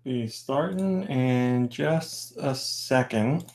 be starting in just a second.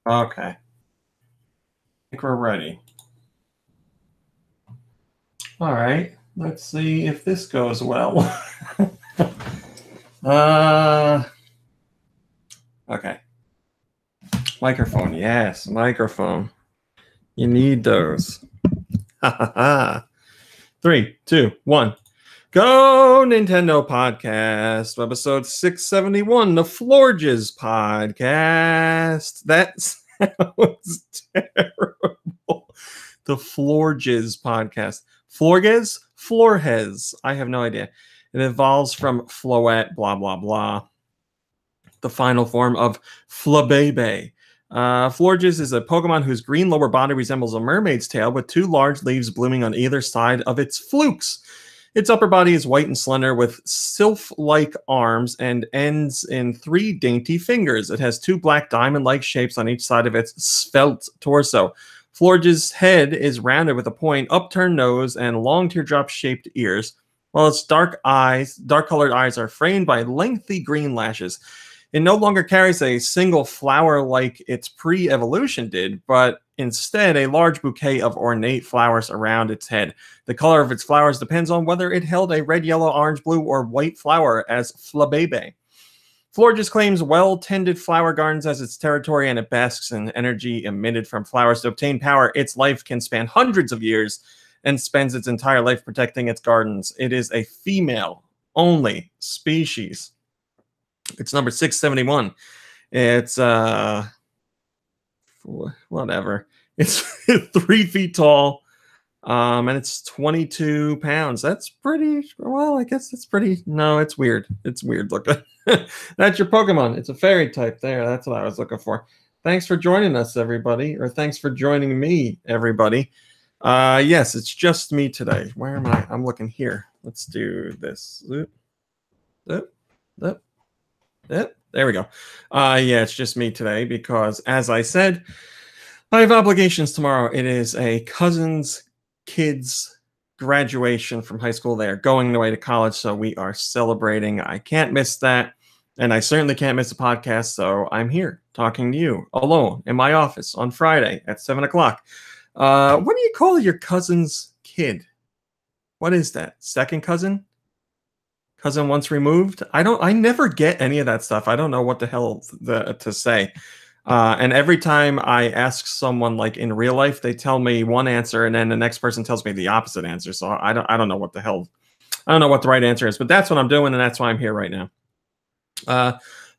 Okay. I think we're ready. All right. Let's see if this goes well. Okay. Microphone. Yes, microphone. You need those. 3, 2, 1. Go Nintendo Podcast, Webisode 671, the Florges Podcast. That sounds terrible. The Florges Podcast. Florges? I have no idea. It evolves from Floette, blah, blah, blah. The final form of Flabebe. Florges is a Pokemon whose green lower body resembles a mermaid's tail with 2 large leaves blooming on either side of its flukes. Its upper body is white and slender with sylph-like arms and ends in 3 dainty fingers. It has 2 black diamond-like shapes on each side of its svelte torso. Florges' head is rounded with a point, upturned nose, and long teardrop-shaped ears, while its dark-colored eyes are framed by lengthy green lashes. It no longer carries a single flower like its pre-evolution did, but instead a large bouquet of ornate flowers around its head. The color of its flowers depends on whether it held a red, yellow, orange, blue, or white flower as Flabebe. Florges claims well-tended flower gardens as its territory, and it basks in energy emitted from flowers. To obtain power, its life can span hundreds of years and spends its entire life protecting its gardens. It is a female-only species. It's number 671. It's whatever. It's 3 feet tall, and it's 22 pounds. That's pretty well. I guess it's pretty. No, it's weird. It's weird looking. That's your Pokemon. It's a fairy type. There. That's what I was looking for. Thanks for joining us, everybody, or thanks for joining me, everybody. Yes, it's just me today. Where am I? I'm looking here. Let's do this. There we go. Yeah, it's just me today because, as I said, I have obligations tomorrow. It is a cousin's kid's graduation from high school. They are going away to college, so we are celebrating. I can't miss that, and I certainly can't miss a podcast, so I'm here talking to you alone in my office on Friday at 7 o'clock. What do you call your cousin's kid? What is that? Second cousin? Cousin once removed? I never get any of that stuff. I don't know what the hell to say. And every time I ask someone, like in real life, they tell me one answer, and then the next person tells me the opposite answer. So I don't know what the hell. I don't know what the right answer is, but that's what I'm doing, and that's why I'm here right now.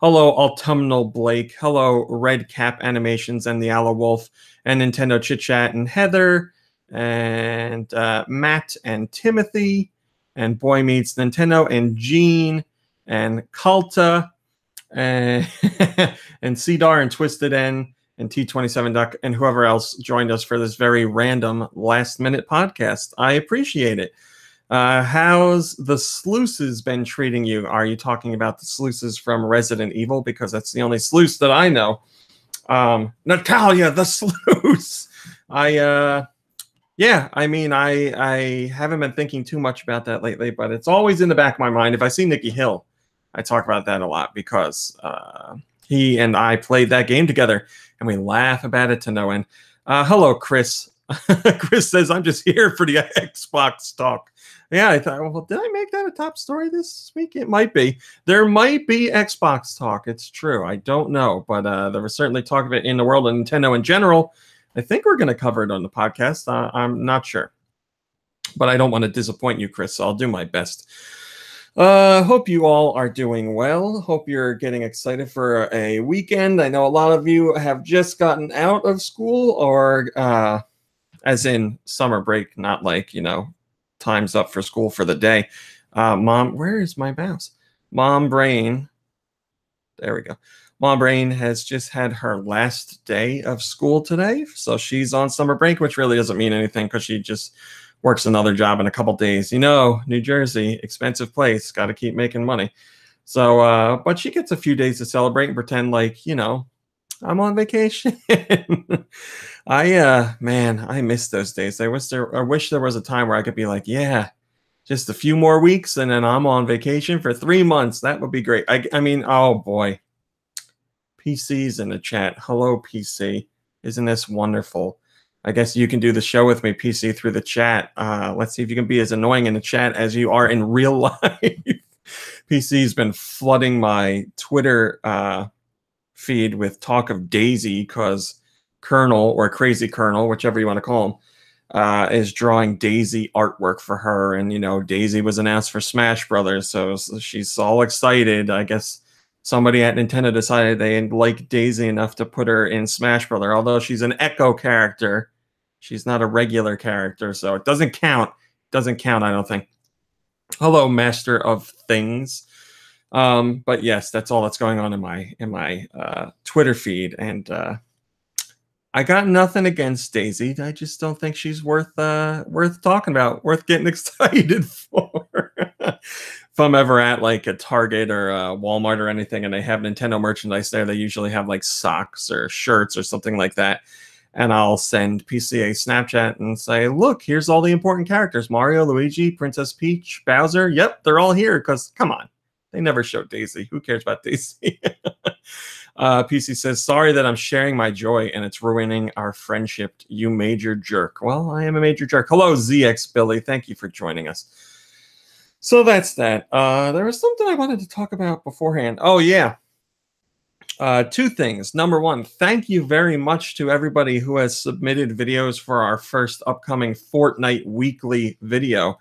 Hello, Autumnal Blake. Hello, Red Cap Animations and the Aloe Wolf and Nintendo Chit Chat and Heather and Matt and Timothy and Boy Meets Nintendo and Gene and Kalta and and Cedar and Twisted N and T27 Duck and whoever else joined us for this very random last-minute podcast. I appreciate it. How's the sluices been treating you? Are you talking about the sluices from Resident Evil? Because that's the only sluice that I know. Natalia, the sluice. Yeah, I mean, I haven't been thinking too much about that lately, but it's always in the back of my mind. If I see Nikki Hill, I talk about that a lot because he and I played that game together, and we laugh about it to no end. Hello, Chris. Chris says, I'm just here for the Xbox talk. Yeah, I thought, well, did I make that a top story this week? It might be. There might be Xbox talk. It's true. I don't know, but there was certainly talk of it in the world of Nintendo in general. I think we're going to cover it on the podcast. I'm not sure, but I don't want to disappoint you, Chris, so I'll do my best. Hope you all are doing well. Hope you're getting excited for a weekend. I know a lot of you have just gotten out of school, or as in summer break, not like, time's up for school for the day. Mom, where is my mouse? Mom Brain. There we go. Mom Brain has just had her last day of school today. So she's on summer break, which really doesn't mean anything because she just works another job in a couple days. You know, New Jersey, expensive place, got to keep making money. So, but she gets a few days to celebrate and pretend like, you know, I'm on vacation. Man, I miss those days. I wish there was a time where I could be like, yeah, just a few more weeks and then I'm on vacation for 3 months. That would be great. I mean, oh boy. PC's in the chat. Hello, PC. Isn't this wonderful? I guess you can do the show with me, PC, through the chat. Let's see if you can be as annoying in the chat as you are in real life. PC's been flooding my Twitter feed with talk of Daisy because Colonel or Crazy Colonel, whichever you want to call him, is drawing Daisy artwork for her. And, you know, Daisy was announced for Smash Brothers, so she's all excited. I guess somebody at Nintendo decided they like Daisy enough to put her in Smash Brother. Although she's an Echo character, she's not a regular character, so it doesn't count. Doesn't count, I don't think. Hello, Master of Things. But yes, that's all that's going on in my Twitter feed, and I got nothing against Daisy. I just don't think she's worth talking about, worth getting excited for. If I'm ever at like a Target or a Walmart or anything and they have Nintendo merchandise there, they usually have like socks or shirts or something like that. And I'll send PCA Snapchat and say, look, here's all the important characters. Mario, Luigi, Princess Peach, Bowser. Yep, they're all here because, come on. They never show Daisy. Who cares about Daisy? PC says, sorry that I'm sharing my joy and it's ruining our friendship, you major jerk. Well, I am a major jerk. Hello, ZX Billy. Thank you for joining us. So that's that. There was something I wanted to talk about beforehand. Oh, yeah. Two things. Number one, thank you very much to everybody who has submitted videos for our first upcoming Fortnite weekly video.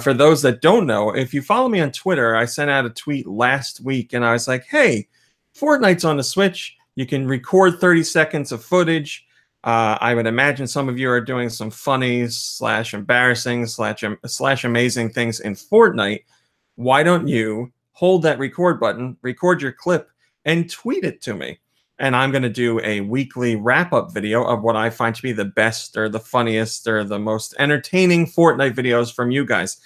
For those that don't know, if you follow me on Twitter, I sent out a tweet last week and I was like, hey, Fortnite's on the Switch. You can record 30 seconds of footage. I would imagine some of you are doing some funny / embarrassing / amazing things in Fortnite. Why don't you hold that record button, record your clip, and tweet it to me? And I'm going to do a weekly wrap-up video of what I find to be the best or the funniest or the most entertaining Fortnite videos from you guys.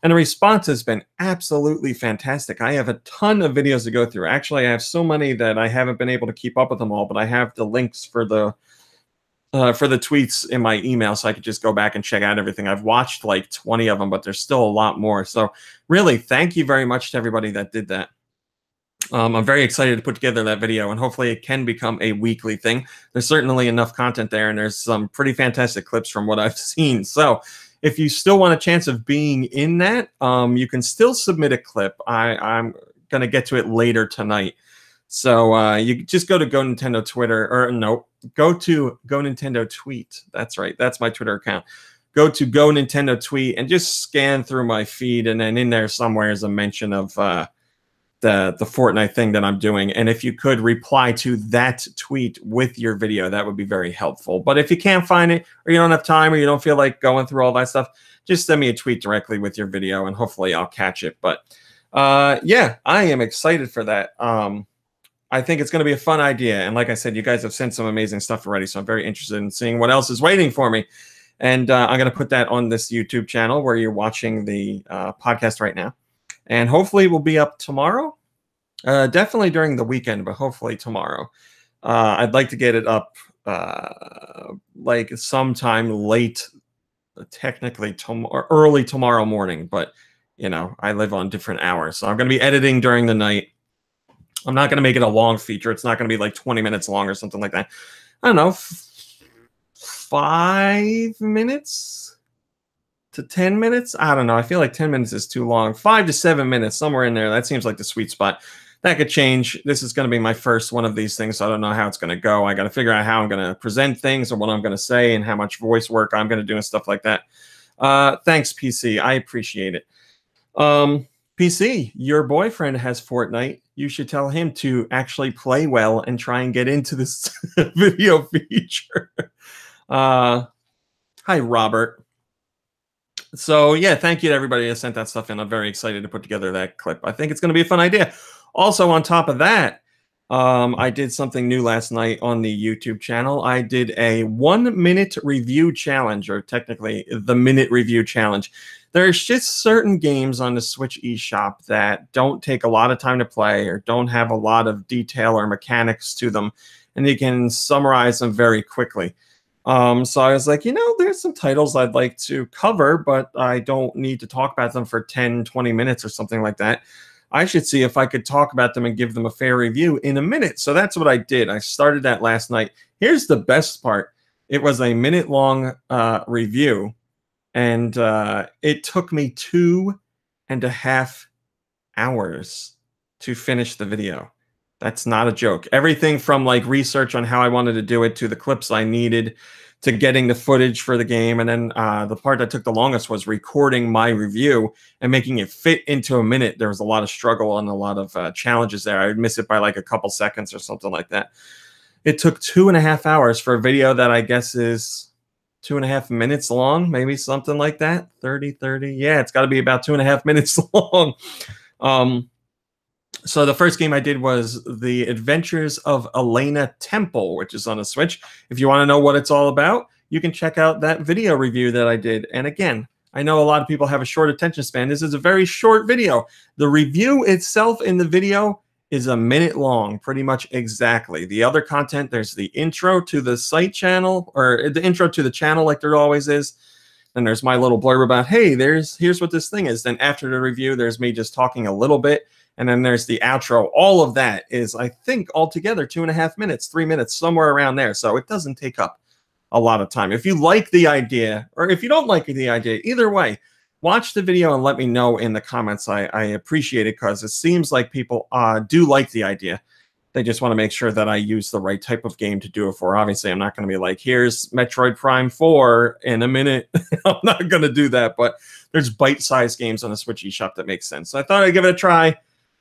And the response has been absolutely fantastic. I have a ton of videos to go through. Actually, I have so many that I haven't been able to keep up with them all, but I have the links for the tweets in my email, so I could just go back and check out everything. I've watched like 20 of them, but there's still a lot more. So really, thank you very much to everybody that did that. I'm very excited to put together that video, and hopefully it can become a weekly thing. There's certainly enough content there, and there's some pretty fantastic clips from what I've seen. So if you still want a chance of being in that, you can still submit a clip. I'm going to get to it later tonight. So you just go to GoNintendo Twitter, or no, go to GoNintendo Tweet. That's right. That's my Twitter account. Go to GoNintendo Tweet and just scan through my feed, and then in there somewhere is a mention of the Fortnite thing that I'm doing. And if you could reply to that tweet with your video, that would be very helpful. But if you can't find it, or you don't have time, or you don't feel like going through all that stuff, just send me a tweet directly with your video, and hopefully I'll catch it. But yeah, I am excited for that. I think it's going to be a fun idea. And like I said, you guys have sent some amazing stuff already, so I'm very interested in seeing what else is waiting for me. And I'm going to put that on this YouTube channel where you're watching the podcast right now. And hopefully we'll be up tomorrow. Definitely during the weekend, but hopefully tomorrow. I'd like to get it up like sometime late, technically early tomorrow morning. But, you know, I live on different hours. So I'm going to be editing during the night. I'm not going to make it a long feature. It's not going to be like 20 minutes long or something like that. I don't know, 5 minutes to 10 minutes. I don't know. I feel like 10 minutes is too long. 5 to 7 minutes, somewhere in there. That seems like the sweet spot. That could change. This is going to be my first one of these things, so I don't know how it's going to go. I got to figure out how I'm going to present things, or what I'm going to say, and how much voice work I'm going to do and stuff like that. Thanks, PC. I appreciate it. PC, your boyfriend has Fortnite. You should tell him to actually play well and try and get into this video feature. Hi, Robert. So yeah, thank you to everybody that sent that stuff in. I'm very excited to put together that clip. I think it's going to be a fun idea. Also, on top of that, I did something new last night on the YouTube channel. I did a 1 minute review challenge, or technically the minute review challenge. There's just certain games on the Switch eShop that don't take a lot of time to play or don't have a lot of detail or mechanics to them, and you can summarize them very quickly. So I was like, there's some titles I'd like to cover, but I don't need to talk about them for 10, 20 minutes or something like that. I should see if I could talk about them and give them a fair review in a minute. So that's what I did. I started that last night. Here's the best part. It was a minute-long review, and it took me 2.5 hours to finish the video. That's not a joke. Everything from like research on how I wanted to do it to the clips I needed to getting the footage for the game. And then the part that took the longest was recording my review and making it fit into a minute. There was a lot of struggle and a lot of challenges there. I would miss it by like a couple seconds or something like that. It took 2.5 hours for a video that I guess is 2.5 minutes long, maybe something like that. 30. Yeah, it's got to be about 2.5 minutes long. So the first game I did was The Adventures of Elena Temple, which is on the Switch. If you want to know what it's all about, you can check out that video review that I did. And again, I know a lot of people have a short attention span. This is a very short video. The review itself in the video is a minute long, pretty much exactly. The other content, there's the intro to the site channel, or the intro to the channel like there always is. Then there's my little blurb about, hey, here's what this thing is. Then after the review, there's me just talking a little bit. And then there's the outro. All of that is, I think, altogether 2.5 minutes, 3 minutes, somewhere around there. So it doesn't take up a lot of time. If you like the idea, or if you don't like the idea, either way, watch the video and let me know in the comments. I appreciate it, because it seems like people do like the idea. They just want to make sure that I use the right type of game to do it for. Obviously, I'm not going to be like, here's Metroid Prime 4 in a minute. I'm not going to do that, but there's bite-sized games on the Switch eShop that make sense. So I thought I'd give it a try.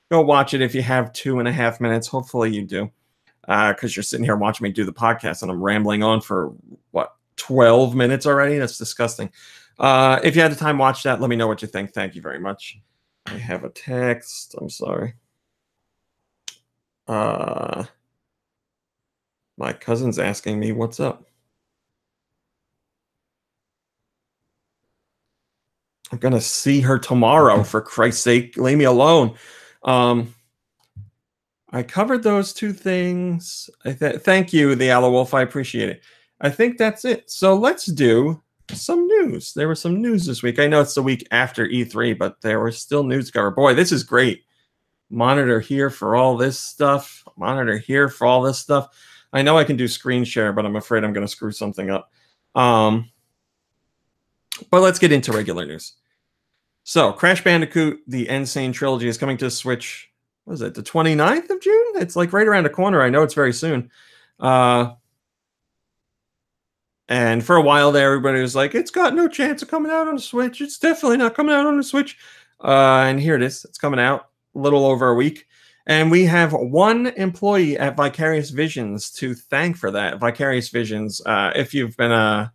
Go watch it if you have 2.5 minutes. Hopefully you do, because you're sitting here watching me do the podcast, and I'm rambling on for, 12 minutes already? That's disgusting. If you had the time, watch that. Let me know what you think. Thank you very much. I have a text. I'm sorry. My cousin's asking me what's up. I'm going to see her tomorrow, for Christ's sake. Leave me alone. I covered those two things. Thank you, the Aloe Wolf. I appreciate it. I think that's it. So let's do some news. There was some news this week. I know it's the week after E3, but there was still news to cover. Boy, this is great. Monitor here for all this stuff. Monitor here for all this stuff. I know I can do screen share, but I'm afraid I'm going to screw something up. But let's get into regular news. So, Crash Bandicoot, the Insane Trilogy, is coming to the Switch. What is it, the 29th of June? It's like right around the corner. I know it's very soon. And for a while there, everybody was like, it's got no chance of coming out on the Switch. It's definitely not coming out on the Switch. And here it is. It's coming out a little over a week. And we have one employee at Vicarious Visions to thank for that. Vicarious Visions, if you've been a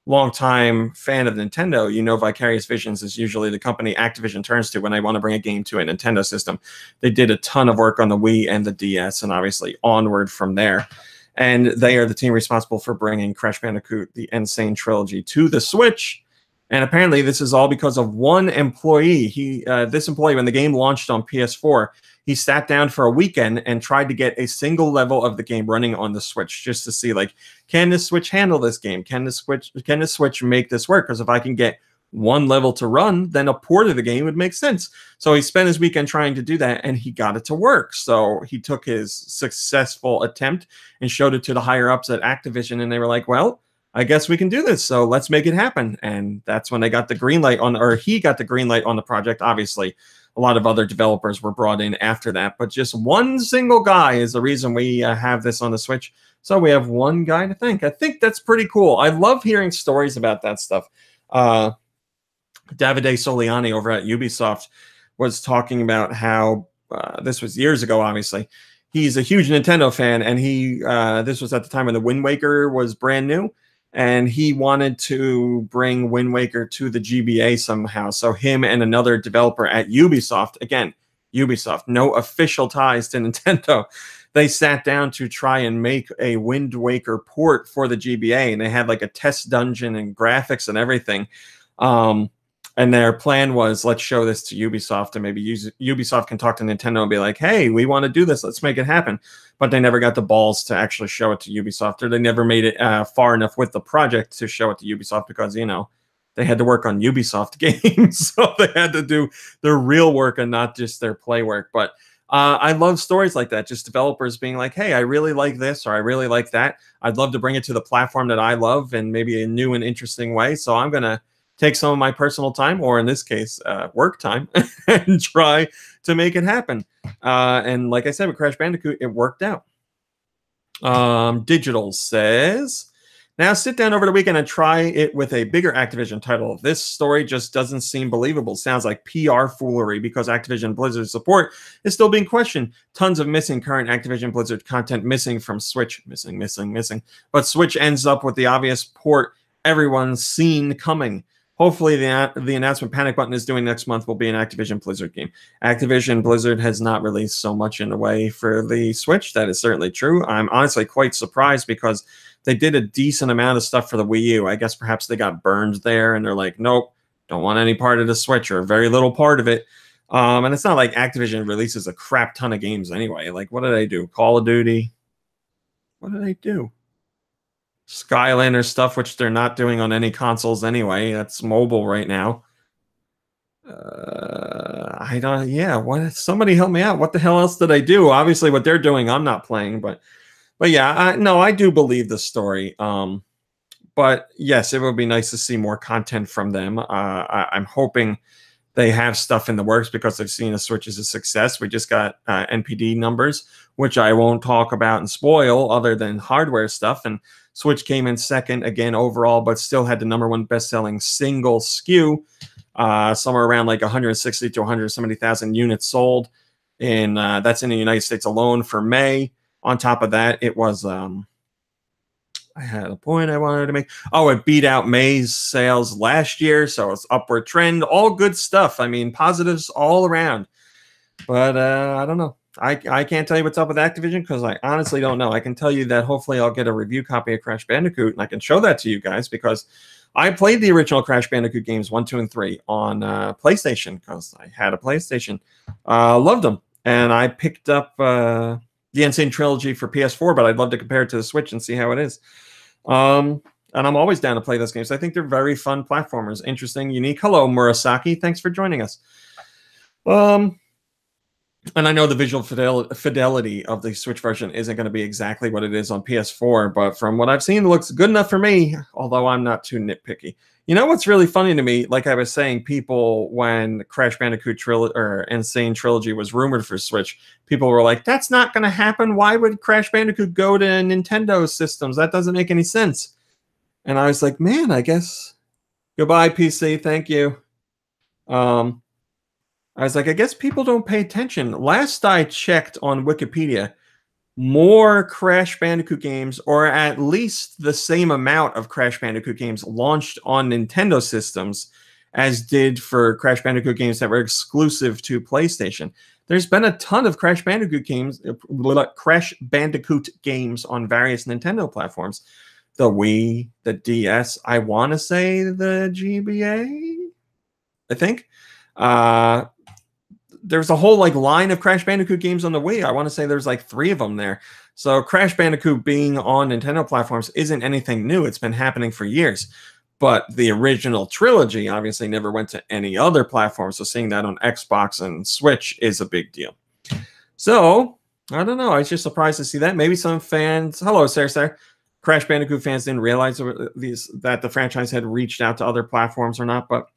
longtime fan of Nintendo, you know Vicarious Visions is usually the company Activision turns to when they want to bring a game to a Nintendo system. They did a ton of work on the Wii and the DS, and obviously onward from there. And they are the team responsible for bringing Crash Bandicoot, the Insane Trilogy, to the Switch. And apparently this is all because of one employee. This employee, when the game launched on PS4, he sat down for a weekend and tried to get a single level of the game running on the Switch, just to see, like, can the Switch handle this game? Can the Switch make this work? Because if I can get one level to run, then a port of the game would make sense. So he spent his weekend trying to do that, and he got it to work. So he took his successful attempt and showed it to the higher ups at Activision, and they were like, well, I guess we can do this, so let's make it happen. And that's when they got the green light on, or he got the green light on the project. Obviously, a lot of other developers were brought in after that, but just one single guy is the reason we have this on the Switch. So we have one guy to thank. I think that's pretty cool. I love hearing stories about that stuff. Davide Soliani over at Ubisoft was talking about how, this was years ago, obviously, he's a huge Nintendo fan, and this was at the time when the Wind Waker was brand new. and he wanted to bring Wind Waker to the GBA somehow. So him and another developer at Ubisoft, again, Ubisoft, no official ties to Nintendo, they sat down to try and make a Wind Waker port for the GBA, and they had like a test dungeon and graphics and everything. And their plan was, let's show this to Ubisoft, and maybe Ubisoft can talk to Nintendo and be like, hey, we want to do this. Let's make it happen. But they never got the balls to actually show it to Ubisoft, or they never made it far enough with the project to show it to Ubisoft because, you know, they had to work on Ubisoft games. So they had to do their real work and not just their play work. But I love stories like that, just developers being like, hey, I really like this, or I really like that. I'd love to bring it to the platform that I love in maybe a new and interesting way. So I'm going to take some of my personal time, or in this case, work time, and try to make it happen. And like I said, with Crash Bandicoot, it worked out. Digital says, now sit down over the weekend and try it with a bigger Activision title. This story just doesn't seem believable. Sounds like PR foolery because Activision Blizzard support is still being questioned. Tons of missing current Activision Blizzard content missing from Switch. Missing. But Switch ends up with the obvious port everyone's seen coming. Hopefully the announcement panic button is doing next month will be an Activision Blizzard game. Activision Blizzard has not released so much in a way for the Switch. That is certainly true. I'm honestly quite surprised because they did a decent amount of stuff for the Wii U. I guess perhaps they got burned there and they're like, nope, don't want any part of the Switch, or very little part of it. And it's not like Activision releases a crap ton of games anyway. Like, what do they do? Call of Duty? What do they do? Skylander stuff, which they're not doing on any consoles anyway. That's mobile right now. I don't. Yeah, what? Somebody help me out. What the hell else did I do? Obviously, what they're doing, I'm not playing. But yeah, no, I do believe the story. But yes, it would be nice to see more content from them. I'm hoping they have stuff in the works because they've seen the Switch as a success. We just got NPD numbers, which I won't talk about and spoil, other than hardware stuff. And Switch came in second again overall, but still had the #1 best-selling single SKU, somewhere around like 160 to 170,000 units sold. And that's in the United States alone for May. On top of that, it was I had a point I wanted to make. Oh, it beat out May's sales last year, so it's upward trend. All good stuff. I mean, positives all around. But I don't know. I can't tell you what's up with Activision because I honestly don't know. I can tell you that hopefully I'll get a review copy of Crash Bandicoot and I can show that to you guys because I played the original Crash Bandicoot games 1, 2, and 3 on PlayStation because I had a PlayStation. Loved them. And I picked up the Insane Trilogy for PS4, but I'd love to compare it to the Switch and see how it is. And I'm always down to play those games. I think they're very fun platformers. Interesting, unique. Hello, Murasaki. Thanks for joining us. And I know the visual fidelity of the Switch version isn't going to be exactly what it is on PS4, but from what I've seen, it looks good enough for me, although I'm not too nitpicky. You know what's really funny to me? Like I was saying, people, when Crash Bandicoot or Insane Trilogy was rumored for Switch, people were like, that's not going to happen. Why would Crash Bandicoot go to Nintendo systems? That doesn't make any sense. And I was like, man, I guess. Goodbye, PC. Thank you. I was like, I guess people don't pay attention. Last I checked on Wikipedia, more Crash Bandicoot games, or at least the same amount of Crash Bandicoot games, launched on Nintendo systems as did for Crash Bandicoot games that were exclusive to PlayStation. There's been a ton of Crash Bandicoot games on various Nintendo platforms. The Wii, the DS, I want to say the GBA, I think. There's a whole like line of Crash Bandicoot games on the Wii. I want to say there's like 3 of them there. So Crash Bandicoot being on Nintendo platforms isn't anything new. It's been happening for years. But the original trilogy obviously never went to any other platform. So seeing that on Xbox and Switch is a big deal. So I don't know. I was just surprised to see that. Maybe some fans, hello, Sarah. Crash Bandicoot fans didn't realize that the franchise had reached out to other platforms or not, but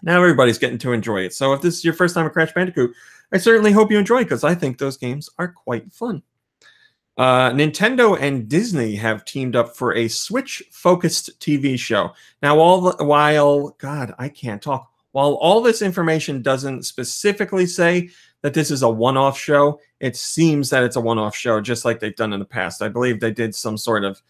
now everybody's getting to enjoy it. So if this is your first time at Crash Bandicoot, I certainly hope you enjoy it because I think those games are quite fun. Nintendo and Disney have teamed up for a Switch-focused TV show. Now, while all this information doesn't specifically say that this is a one-off show, it seems that it's a one-off show, just like they've done in the past. I believe they did some sort of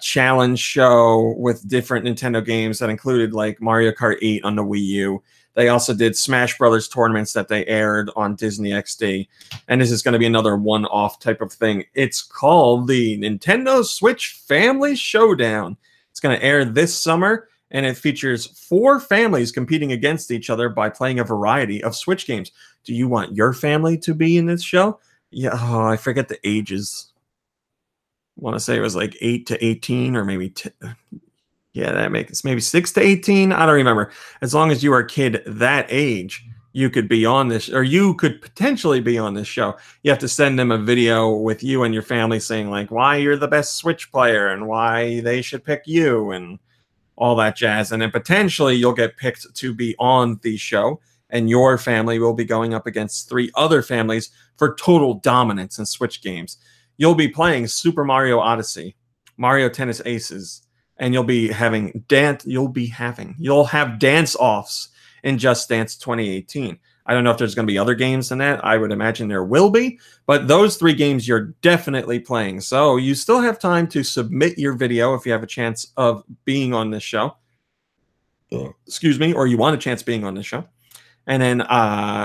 challenge show with different Nintendo games that included like Mario Kart 8 on the Wii U. They also did Smash Brothers tournaments that they aired on Disney XD. And this is going to be another one-off type of thing. It's called the Nintendo Switch Family Showdown. It's going to air this summer, and it features 4 families competing against each other by playing a variety of Switch games. Do you want your family to be in this show? Yeah, oh, I forget the ages. I want to say it was like 8 to 18 or maybe yeah, that makes maybe 6 to 18. I don't remember. As long as you are a kid that age, you could be on this, or you could potentially be on this show. You have to send them a video with you and your family saying like why you're the best Switch player and why they should pick you and all that jazz. And then potentially you'll get picked to be on the show, and your family will be going up against 3 other families for total dominance in Switch games. You'll be playing Super Mario Odyssey, Mario Tennis Aces, and you'll have dance offs in Just Dance 2018. I don't know if there's going to be other games than that. I would imagine there will be, but those 3 games you're definitely playing. So you still have time to submit your video if you have a chance of being on this show. Excuse me, or you want a chance being on this show. And then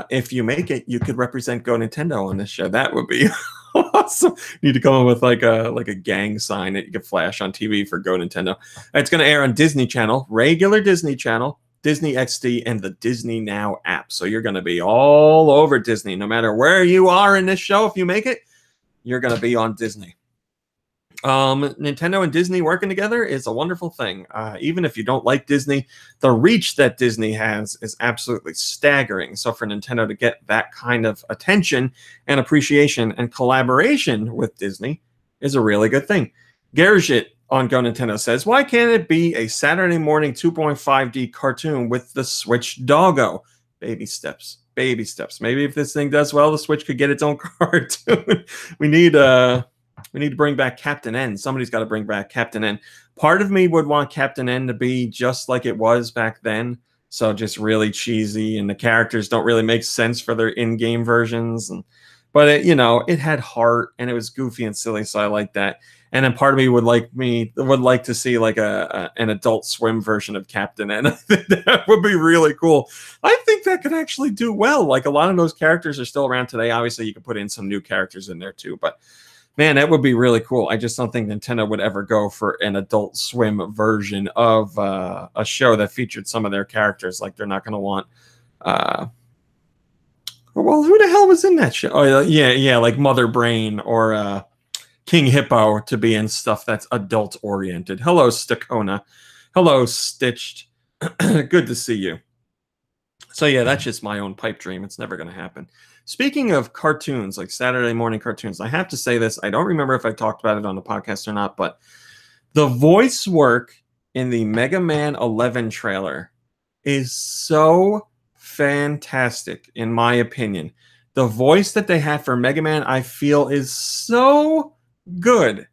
if you make it, you could represent GoNintendo on this show. That would be awesome. You need to come up with like a gang sign that you could flash on TV for GoNintendo. It's going to air on Disney Channel, regular Disney Channel, Disney XD, and the Disney Now app. So you're going to be all over Disney. No matter where you are in this show, if you make it, you're going to be on Disney. Nintendo and Disney working together is a wonderful thing. Even if you don't like Disney, the reach that Disney has is absolutely staggering. So for Nintendo to get that kind of attention and appreciation and collaboration with Disney is a really good thing. Garrett on GoNintendo says, why can't it be a Saturday morning 2.5D cartoon with the Switch doggo? Baby steps. Baby steps. Maybe if this thing does well, the Switch could get its own cartoon. We need to bring back Captain N. Somebody's got to bring back Captain N. Part of me would want Captain N to be just like it was back then. So just really cheesy, and the characters don't really make sense for their in-game versions. But it had heart, and it was goofy and silly, so I like that. And then part of me would like to see like an Adult Swim version of Captain N. I think that would be really cool. I think that could actually do well. Like a lot of those characters are still around today. Obviously, you could put in some new characters in there too, but man, that would be really cool. I just don't think Nintendo would ever go for an Adult Swim version of a show that featured some of their characters. Like they're not going to want. Well, who the hell was in that show? Oh, yeah, like Mother Brain or King Hippo to be in stuff that's adult oriented. Hello, Stakona. Hello, Stitched. Good to see you. So yeah, that's just my own pipe dream. It's never going to happen. Speaking of cartoons, like Saturday morning cartoons, I have to say this. I don't remember if I talked about it on the podcast or not, but the voice work in the Mega Man 11 trailer is so fantastic, in my opinion. The voice that they have for Mega Man, I feel, is so good.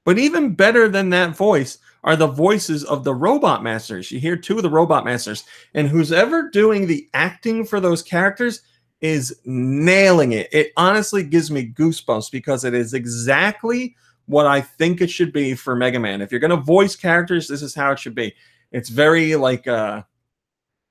But even better than that voice are the voices of the Robot Masters. You hear 2 of the Robot Masters, and who's ever doing the acting for those characters is nailing it. It honestly gives me goosebumps because it is exactly what I think it should be for Mega Man. If you're going to voice characters, this is how it should be. It's very like a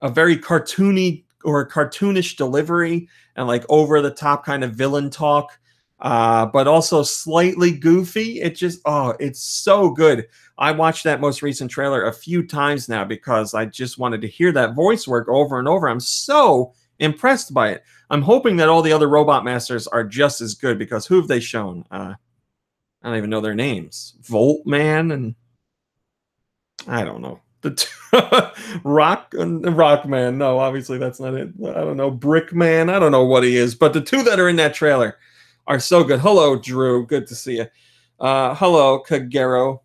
very cartoony or cartoonish delivery and like over the top kind of villain talk, but also slightly goofy. It just, it's so good. I watched that most recent trailer a few times now because I just wanted to hear that voice work over and over. I'm so impressed by it. I'm hoping that all the other Robot Masters are just as good because who have they shown? I don't even know their names. Voltman and I don't know. Rockman. No, obviously that's not it. I don't know. Brickman. I don't know what he is. But the 2 that are in that trailer are so good. Hello, Drew. Good to see you. Hello, Kagero.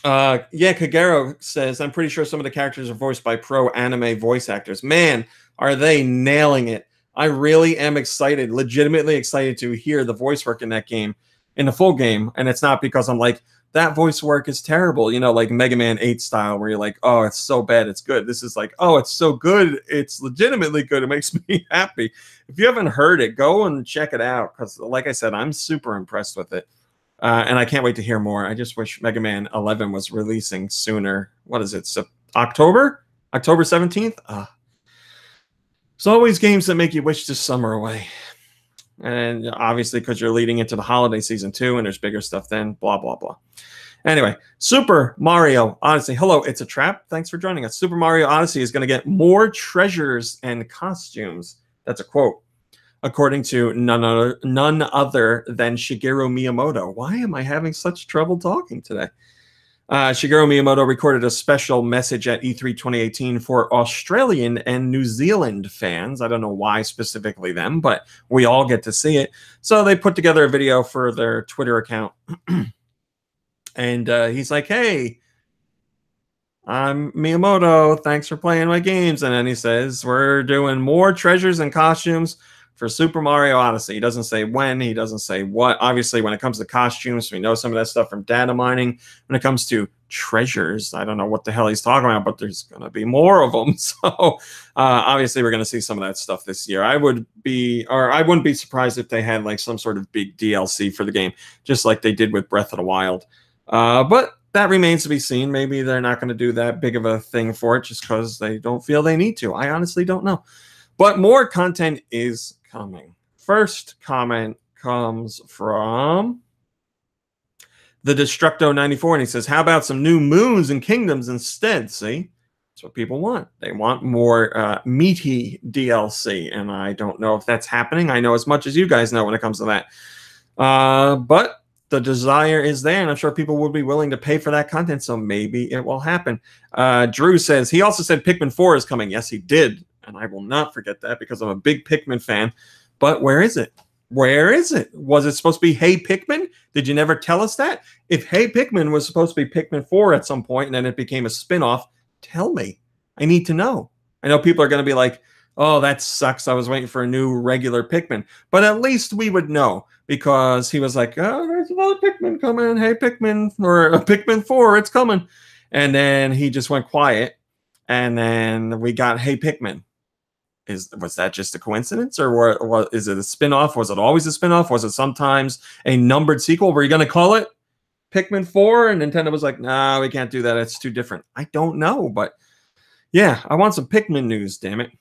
Yeah, Kagero says, I'm pretty sure some of the characters are voiced by pro anime voice actors. Man, are they nailing it. I really am excited, legitimately excited to hear the voice work in that game, in the full game. And it's not because I'm like, that voice work is terrible, like Mega Man 8 style, where you're like, oh, it's so bad, it's good. This is like, oh, it's so good, it's legitimately good. It makes me happy. If you haven't heard it, go and check it out, because like I said, I'm super impressed with it. And I can't wait to hear more. I just wish Mega Man 11 was releasing sooner. What is it? So October 17th. There's always games that make you wish this summer away. And obviously, because you're leading into the holiday season too, and there's bigger stuff then, blah, blah, blah. Anyway, Super Mario Odyssey. Hello, it's a trap. Thanks for joining us. Super Mario Odyssey is going to get more treasures and costumes. That's a quote. According to none other than Shigeru Miyamoto. Why am I having such trouble talking today? Shigeru Miyamoto recorded a special message at E3 2018 for Australian and New Zealand fans. I don't know why specifically them, but we all get to see it. So they put together a video for their Twitter account. And he's like, hey, I'm Miyamoto. Thanks for playing my games. And then he says, we're doing more treasures and costumes for Super Mario Odyssey. He doesn't say when. He doesn't say what. Obviously, when it comes to costumes, we know some of that stuff from data mining. When it comes to treasures, I don't know what the hell he's talking about, but there's going to be more of them. So obviously, we're going to see some of that stuff this year. I wouldn't be surprised if they had like some sort of big DLC for the game, just like they did with Breath of the Wild. But that remains to be seen. Maybe they're not going to do that big of a thing for it just because they don't feel they need to. I honestly don't know. But more content is coming. First comment comes from the Destructo94, and he says, how about some new moons and kingdoms instead? See? That's what people want. They want more meaty DLC, and I don't know if that's happening. I know as much as you guys know when it comes to that. But the desire is there, and I'm sure people will be willing to pay for that content, so maybe it will happen. Drew says, he also said Pikmin 4 is coming. Yes, he did, and I will not forget that because I'm a big Pikmin fan. But where is it? Where is it? Was it supposed to be Hey Pikmin? Did you never tell us that? If Hey Pikmin was supposed to be Pikmin 4 at some point and then it became a spin-off, tell me. I need to know. I know people are going to be like, oh, that sucks. I was waiting for a new regular Pikmin. But at least we would know because he was like, oh, there's another Pikmin coming. Hey Pikmin, or a Pikmin 4, it's coming. And then he just went quiet. And then we got Hey Pikmin. Was that just a coincidence, or is it a spinoff? Was it always a spinoff? Was it sometimes a numbered sequel? Were you going to call it Pikmin 4? And Nintendo was like, no, we can't do that. It's too different. I don't know, but yeah, I want some Pikmin news, damn it.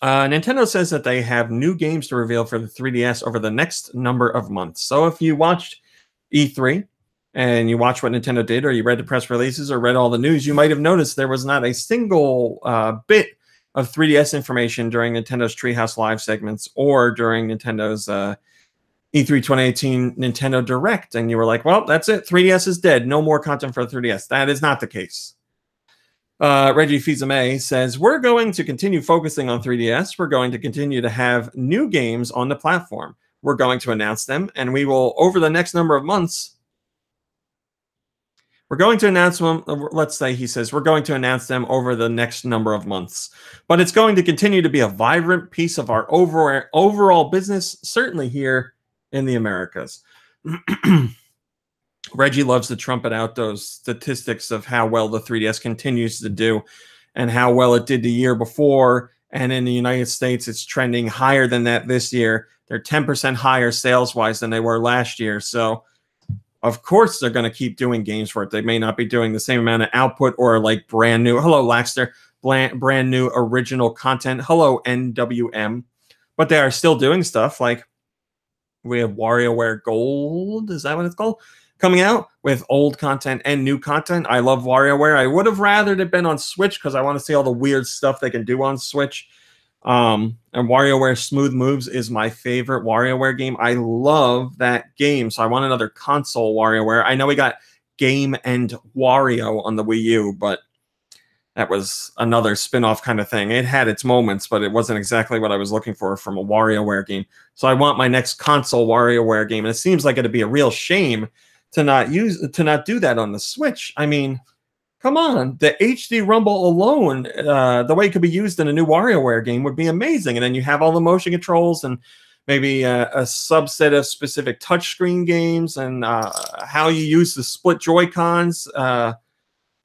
Nintendo says that they have new games to reveal for the 3DS over the next number of months. So if you watched E3 and you watched what Nintendo did, or you read the press releases or read all the news, you might have noticed there was not a single bit of 3DS information during Nintendo's Treehouse Live segments or during Nintendo's E3 2018 Nintendo Direct. And you were like, well, that's it. 3DS is dead. No more content for 3DS. That is not the case. Reggie Fils-Aimé says, we're going to continue focusing on 3DS. We're going to continue to have new games on the platform. We're going to announce them, and we will, over the next number of months, we're going to announce them, let's say he says, we're going to announce them over the next number of months. But it's going to continue to be a vibrant piece of our overall business, certainly here in the Americas. Reggie loves to trumpet out those statistics of how well the 3DS continues to do and how well it did the year before. And in the United States, it's trending higher than that this year. They're 10% higher sales-wise than they were last year. So of course, they're going to keep doing games for it. They may not be doing the same amount of output or like brand new. Hello, Laxter. Brand new original content. Hello, NWM. But they are still doing stuff like we have WarioWare Gold. Is that what it's called? Coming out with old content and new content. I love WarioWare. I would have rather it been on Switch because I want to see all the weird stuff they can do on Switch. And WarioWare Smooth Moves is my favorite WarioWare game. I love that game, so I want another console WarioWare. I know we got Game and Wario on the Wii U, but that was another spin-off kind of thing. It had its moments, but it wasn't exactly what I was looking for from a WarioWare game. So I want my next console WarioWare game, and it seems like it'd be a real shame to not do that on the Switch. I mean, come on, the HD Rumble alone, the way it could be used in a new WarioWare game would be amazing. And then you have all the motion controls and maybe a subset of specific touchscreen games and how you use the split Joy-Cons.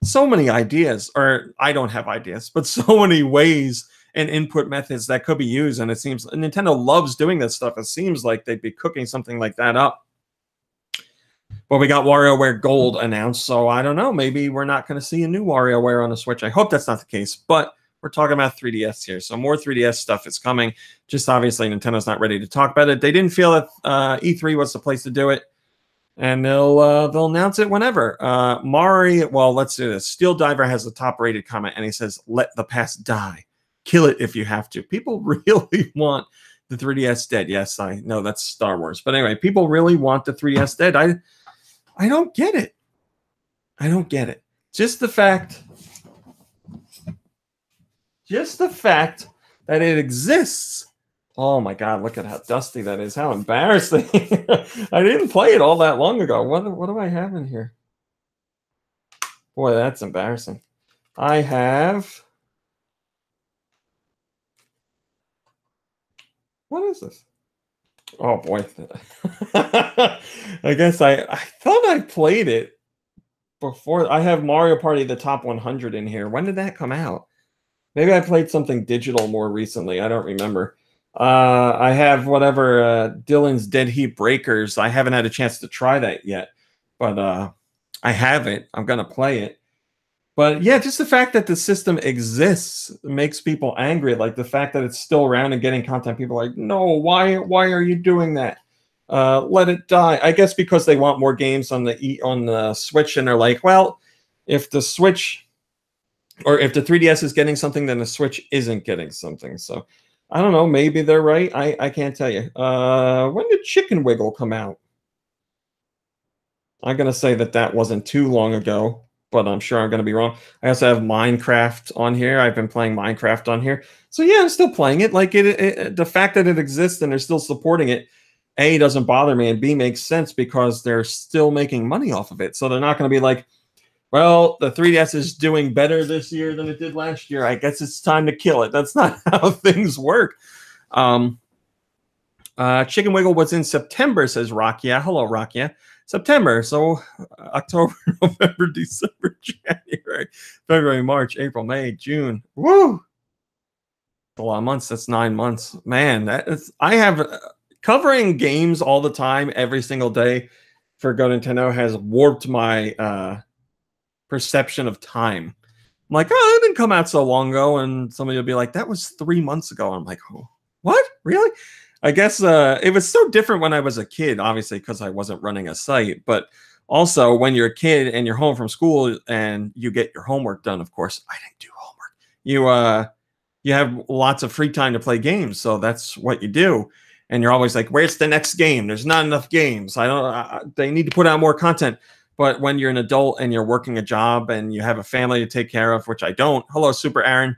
So many ideas, or I don't have ideas, but so many ways and input methods that could be used. And it seems Nintendo loves doing this stuff. It seems like they'd be cooking something like that up. But we got WarioWare Gold announced, so I don't know. Maybe we're not going to see a new WarioWare on the Switch. I hope that's not the case, but we're talking about 3DS here, so more 3DS stuff is coming. Just obviously, Nintendo's not ready to talk about it. They didn't feel that E3 was the place to do it, and they'll announce it whenever. Mari, well, let's do this. Steel Diver has the top-rated comment, and he says, "Let the past die. Kill it if you have to." People really want the 3DS dead. Yes, I know that's Star Wars, but anyway, people really want the 3DS dead. I don't get it. I don't get it. Just the fact that it exists. Oh my God, look at how dusty that is. How embarrassing. I didn't play it all that long ago. What do I have in here? Boy, that's embarrassing. I have... What is this? Oh boy. I guess I thought I played it before. I have Mario Party the Top 100 in here. When did that come out? Maybe I played something digital more recently. I don't remember. I have whatever Dylan's Dead Heat Breakers. I haven't had a chance to try that yet, but I have it. I'm gonna play it. But yeah, just the fact that the system exists makes people angry. Like the fact that it's still around and getting content, people are like, no, why are you doing that? Let it die. I guess because they want more games on the Switch, and they're like, well, if the Switch or if the 3DS is getting something, then the Switch isn't getting something. So I don't know. Maybe they're right. I can't tell you. When did Chicken Wiggle come out? I'm gonna say that wasn't too long ago, but I'm sure I'm going to be wrong. I also have Minecraft on here. I've been playing Minecraft on here. So yeah, I'm still playing it. Like the fact that it exists and they're still supporting it, A, doesn't bother me, and B, makes sense because they're still making money off of it. So they're not going to be like, well, the 3DS is doing better this year than it did last year. I guess it's time to kill it. That's not how things work. Chicken Wiggle was in September, says Rakia. Hello, Rakia. September, so October, November, December, January, February, March, April, May, June. Woo! A lot of months. That's 9 months. Man, I have covering games all the time, every single day for GoNintendo has warped my perception of time. I'm like, oh, it didn't come out so long ago, and somebody will be like, that was 3 months ago. I'm like, oh, what? Really? I guess it was so different when I was a kid, obviously, because I wasn't running a site. But also, when you're a kid and you're home from school and you get your homework done, of course, I didn't do homework. You have lots of free time to play games, so that's what you do. And you're always like, where's the next game? There's not enough games. They need to put out more content. But when you're an adult and you're working a job and you have a family to take care of, which I don't. Hello, Super Aaron.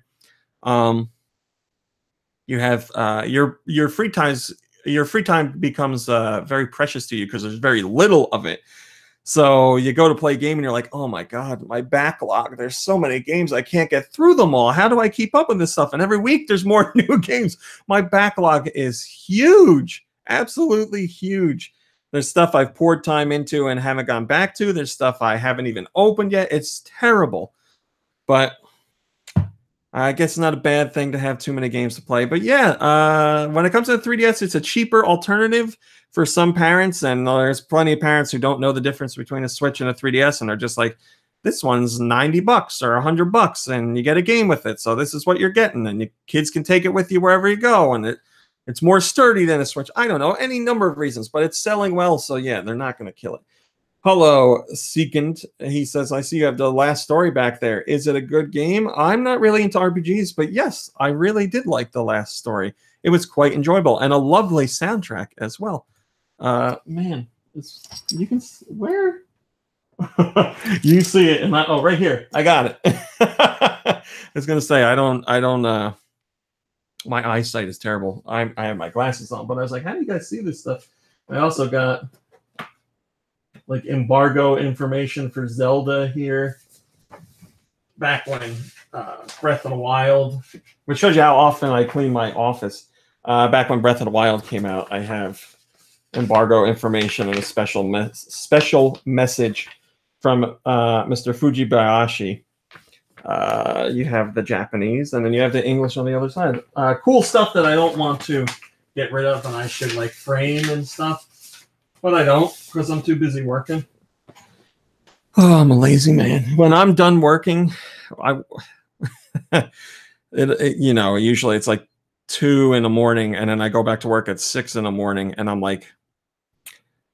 You have your free time becomes very precious to you because there's very little of it. So you go to play a game and you're like, oh my God, my backlog. There's so many games. I can't get through them all. How do I keep up with this stuff? And every week there's more new games. My backlog is huge, absolutely huge. There's stuff I've poured time into and haven't gone back to. There's stuff I haven't even opened yet. It's terrible. But I guess it's not a bad thing to have too many games to play. But yeah, when it comes to the 3DS, it's a cheaper alternative for some parents. And there's plenty of parents who don't know the difference between a Switch and a 3DS. And they're just like, this one's $90 or $100 and you get a game with it. So this is what you're getting. And your kids can take it with you wherever you go. And it's more sturdy than a Switch. I don't know, any number of reasons, but it's selling well. So yeah, they're not going to kill it. Hello, Second. He says, I see you have the last story back there. Is it a good game? I'm not really into RPGs, but yes, I really did like the last story. It was quite enjoyable and a lovely soundtrack as well. Man, you can, where? You see it, and oh, right here. I got it. I was going to say, I don't, my eyesight is terrible. I have my glasses on, but I was like, how do you guys see this stuff? I also got like embargo information for Zelda here. Back when Breath of the Wild, which shows you how often I clean my office. Back when Breath of the Wild came out, I have embargo information and a special message from Mr. Fujibayashi. You have the Japanese, and then you have the English on the other side. Cool stuff that I don't want to get rid of, and I should like frame and stuff. But I don't, because I'm too busy working. Oh, I'm a lazy man. When I'm done working, I usually it's like 2 in the morning, and then I go back to work at 6 in the morning, and I'm like,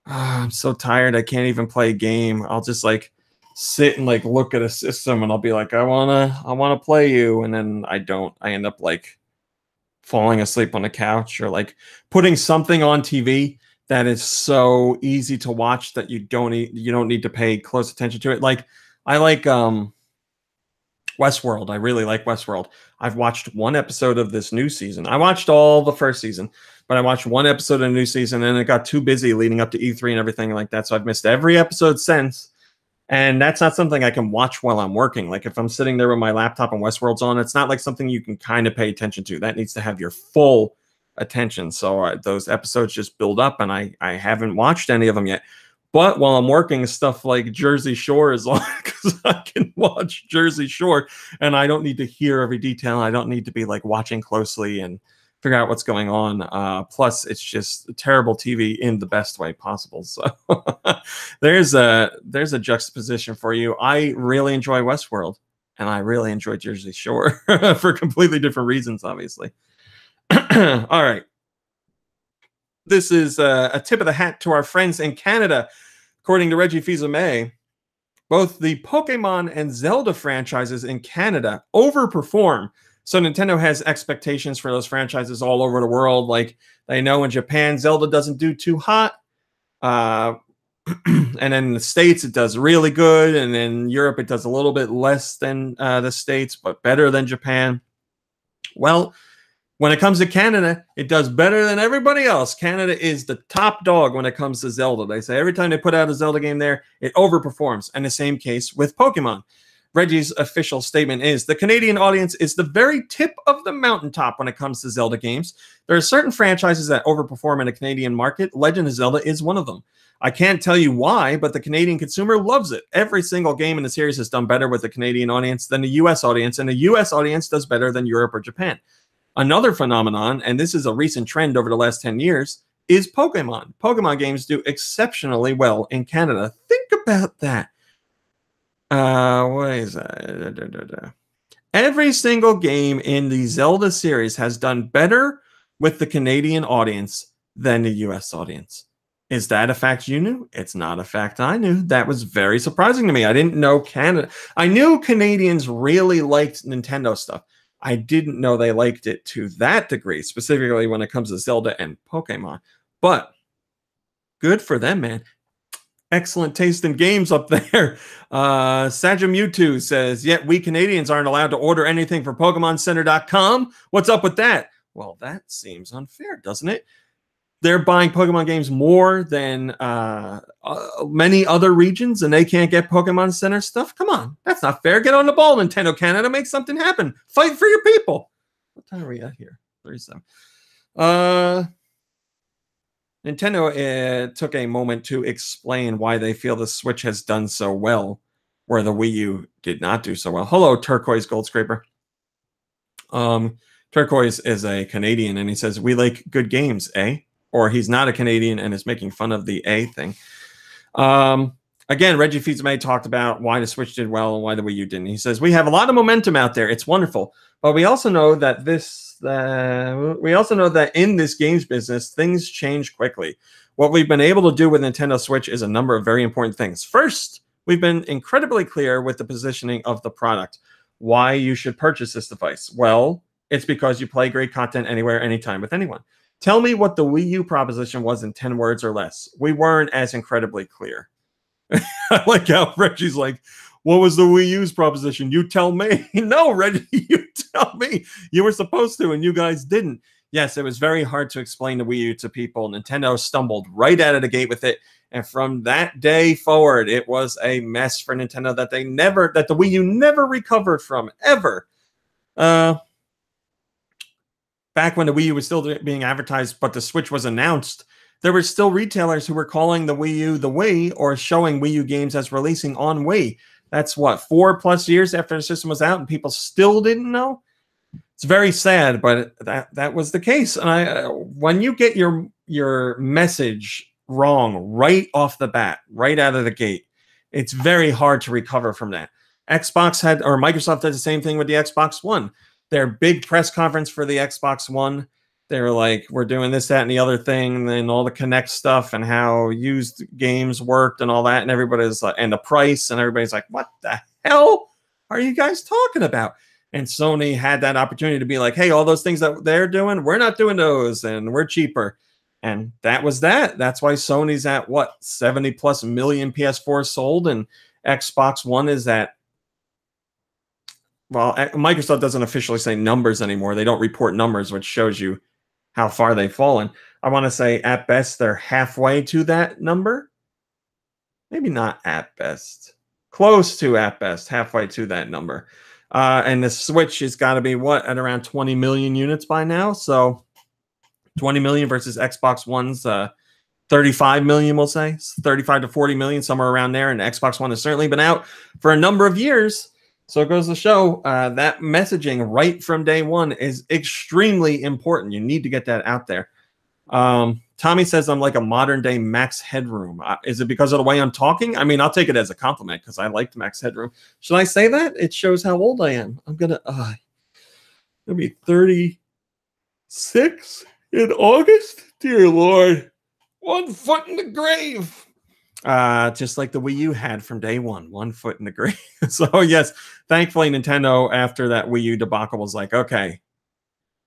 I'm so tired. I can't even play a game. I'll just like sit and like look at a system, and I'll be like, I wanna play you, and then I don't. I end up like falling asleep on the couch or like putting something on TV that is so easy to watch that you don't need to pay close attention to it. Like I like Westworld. I really like Westworld. I've watched one episode of this new season. I watched all the first season, but I watched one episode of the new season, and it got too busy leading up to E3 and everything like that. So I've missed every episode since. And that's not something I can watch while I'm working. Like if I'm sitting there with my laptop and Westworld's on, it's not like something you can kind of pay attention to. That needs to have your full attention. So those episodes just build up, and I haven't watched any of them yet. But while I'm working, stuff like Jersey Shore is on because I can watch Jersey Shore, and I don't need to hear every detail. I don't need to be like watching closely and figure out what's going on. Plus, it's just terrible TV in the best way possible. So there's a juxtaposition for you. I really enjoy Westworld, and I really enjoy Jersey Shore for completely different reasons, obviously. All right. This is a tip of the hat to our friends in Canada. According to Reggie Fils-Aimé, both the Pokemon and Zelda franchises in Canada overperform. So Nintendo has expectations for those franchises all over the world. Like they know in Japan, Zelda doesn't do too hot. And then in the States, it does really good. And in Europe, it does a little bit less than the States, but better than Japan. Well, when it comes to Canada, it does better than everybody else. Canada is the top dog when it comes to Zelda. They say every time they put out a Zelda game there, it overperforms. And the same case with Pokemon. Reggie's official statement is, the Canadian audience is the very tip of the mountaintop when it comes to Zelda games. There are certain franchises that overperform in the Canadian market. Legend of Zelda is one of them. I can't tell you why, but the Canadian consumer loves it. Every single game in the series has done better with the Canadian audience than the US audience, and the US audience does better than Europe or Japan. Another phenomenon, and this is a recent trend over the last 10 years, is Pokemon. Pokemon games do exceptionally well in Canada. Think about that. What is that? Every single game in the Zelda series has done better with the Canadian audience than the US audience. Is that a fact you knew? It's not a fact I knew. That was very surprising to me. I didn't know Canada. I knew Canadians really liked Nintendo stuff. I didn't know they liked it to that degree, specifically when it comes to Zelda and Pokemon. But good for them, man. Excellent taste in games up there. Sajam Mewtwo says, yet we Canadians aren't allowed to order anything from PokemonCenter.com. What's up with that? Well, that seems unfair, doesn't it? They're buying Pokemon games more than many other regions, and they can't get Pokemon Center stuff? Come on, that's not fair. Get on the ball, Nintendo Canada. Make something happen. Fight for your people. What time are we at here? 37. Nintendo took a moment to explain why they feel the Switch has done so well, where the Wii U did not do so well. Hello, Turquoise Gold Scraper. Turquoise is a Canadian, and he says, we like good games, eh? Or he's not a Canadian and is making fun of the A thing. Again, Reggie Fils-Aimé talked about why the Switch did well and why the Wii U didn't. He says, we have a lot of momentum out there. It's wonderful. But we also know that in this games business, things change quickly. What we've been able to do with Nintendo Switch is a number of very important things. First, we've been incredibly clear with the positioning of the product. Why you should purchase this device? Well, it's because you play great content anywhere, anytime, with anyone. Tell me what the Wii U proposition was in 10 words or less. We weren't as incredibly clear. I like how Reggie's like, what was the Wii U's proposition? You tell me. No, Reggie, you tell me. You were supposed to, and you guys didn't. Yes, it was very hard to explain the Wii U to people. Nintendo stumbled right out of the gate with it. And from that day forward, it was a mess for Nintendo that the Wii U never recovered from, ever. Back when the Wii U was still being advertised, but the Switch was announced, there were still retailers who were calling the Wii U the Wii or showing Wii U games as releasing on Wii. That's what, 4+ years after the system was out, and people still didn't know? It's very sad, but that was the case. And when you get your message wrong right off the bat, right out of the gate, It's very hard to recover from that. Microsoft did the same thing with the Xbox One. Their big press conference for the Xbox One, they were like, we're doing this, that, and the other thing, and all the Connect stuff and how used games worked and all that. And everybody's like, and the price, and everybody's like, what the hell are you guys talking about? And Sony had that opportunity to be like, hey, all those things that they're doing, we're not doing those, and we're cheaper. And that was that. That's why Sony's at what, 70 plus million PS4 sold, and Xbox One is at, well, Microsoft doesn't officially say numbers anymore. They don't report numbers, which shows you how far they've fallen. I want to say at best they're halfway to that number. Maybe not at best. Close to at best, halfway to that number. And the Switch has got to be what, at around 20 million units by now. So 20 million versus Xbox One's 35 million, we'll say. 35 to 40 million, somewhere around there. And Xbox One has certainly been out for a number of years. So it goes to show that messaging right from day one is extremely important. You need to get that out there. Tommy says I'm like a modern day Max Headroom. Is it because of the way I'm talking? I mean, I'll take it as a compliment because I liked Max Headroom. Should I say that? It shows how old I am. I'm going to be 36 in August. Dear Lord. 1 foot in the grave. Just like the Wii U had from day one, 1 foot in the grave. So yes, thankfully Nintendo, after that Wii U debacle, was like, okay,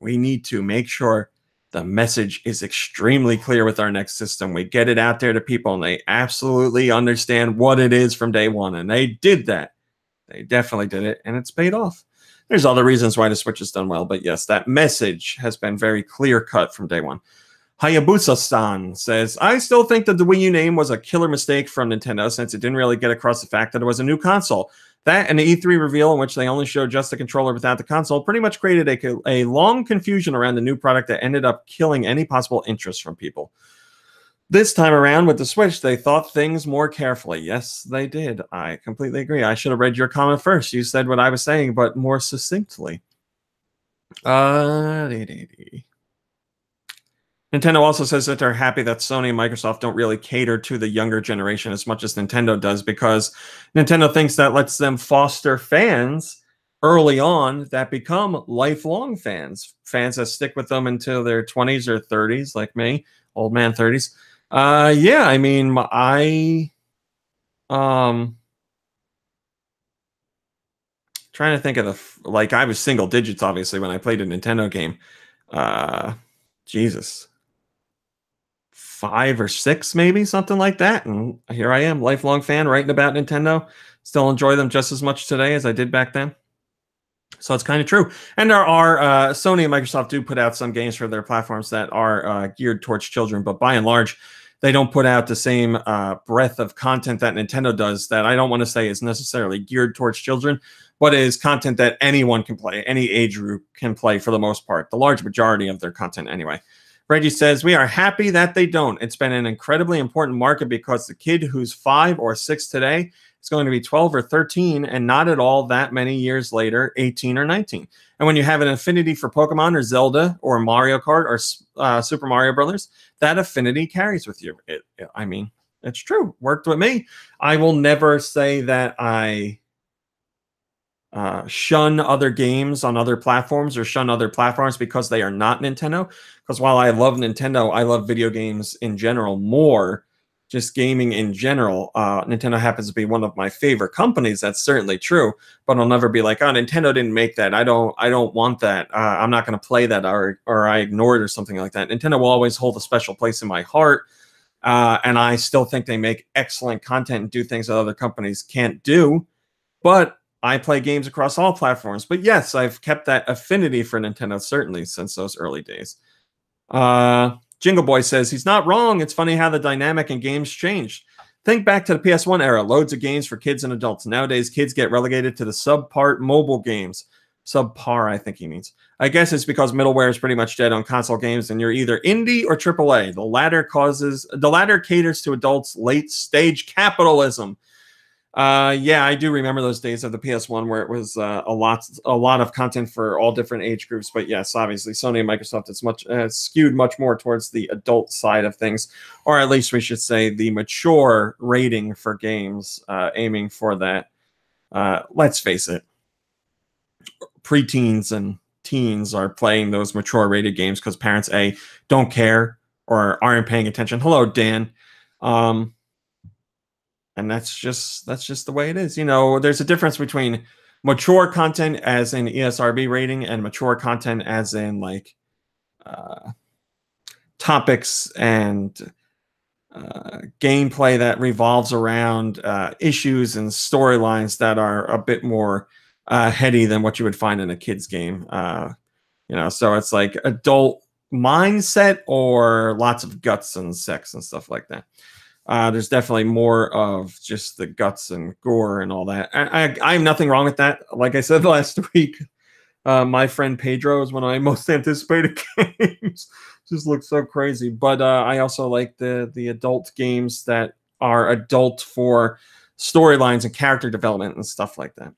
we need to make sure the message is extremely clear with our next system. We get it out there to people and they absolutely understand what it is from day one. And they did that. They definitely did it, and it's paid off. There's other reasons why the Switch has done well, but yes, that message has been very clear cut from day one. Hayabusa-san says, I still think that the Wii U name was a killer mistake from Nintendo since it didn't really get across the fact that it was a new console. That and the E3 reveal in which they only showed just the controller without the console pretty much created a long confusion around the new product that ended up killing any possible interest from people. This time around with the Switch, they thought things more carefully. Yes, they did. I completely agree. I should have read your comment first. You said what I was saying, but more succinctly. Nintendo also says that they're happy that Sony and Microsoft don't really cater to the younger generation as much as Nintendo does, because Nintendo thinks that lets them foster fans early on that become lifelong fans that stick with them until their 20s or 30s, like me, old man 30s. Yeah, I mean, trying to think of I was single digits, obviously, when I played a Nintendo game. Jesus. 5 or 6, maybe, something like that. And here I am, lifelong fan, writing about Nintendo. Still enjoy them just as much today as I did back then. So it's kind of true. And there are, Sony and Microsoft do put out some games for their platforms that are geared towards children, but by and large, they don't put out the same breadth of content that Nintendo does, that I don't want to say is necessarily geared towards children, but is content that anyone can play, any age group can play for the most part, the large majority of their content anyway. Reggie says, we are happy that they don't. It's been an incredibly important market because the kid who's 5 or 6 today is going to be 12 or 13, and not at all that many years later, 18 or 19. And when you have an affinity for Pokemon or Zelda or Mario Kart or Super Mario Brothers, that affinity carries with you. I mean, it's true. Worked with me. I will never say that I shun other games on other platforms or shun other platforms because they are not Nintendo. Because while I love Nintendo, I love video games in general more, just gaming in general. Nintendo happens to be one of my favorite companies. That's certainly true. But I'll never be like, oh, Nintendo didn't make that. I don't want that. I'm not going to play that, or I ignore it or something like that. Nintendo will always hold a special place in my heart. And I still think they make excellent content and do things that other companies can't do. But I play games across all platforms. But yes, I've kept that affinity for Nintendo, certainly, since those early days. Jingle Boy says, he's not wrong. It's funny how the dynamic in games changed. Think back to the PS1 era. Loads of games for kids and adults. Nowadays, kids get relegated to the subpart mobile games. Subpar, I think he means. I guess it's because middleware is pretty much dead on console games, and you're either indie or AAA. The latter caters to adults' late-stage capitalism. Yeah, I do remember those days of the PS1 where it was a lot of content for all different age groups. But yes, obviously Sony and Microsoft is much skewed much more towards the adult side of things, or at least we should say the mature rating for games, aiming for that. Let's face it, preteens and teens are playing those mature rated games because parents don't care or aren't paying attention. Hello, Dan. And that's just the way it is. You know, there's a difference between mature content as in ESRB rating and mature content as in like topics and gameplay that revolves around issues and storylines that are a bit more heady than what you would find in a kid's game. You know, so it's like adult mindset or lots of guts and sex and stuff like that. There's definitely more of just the guts and gore and all that. I have nothing wrong with that. Like I said last week, My Friend Pedro is one of my most anticipated games. Just looks so crazy. But I also like the adult games that are adult for storylines and character development and stuff like that.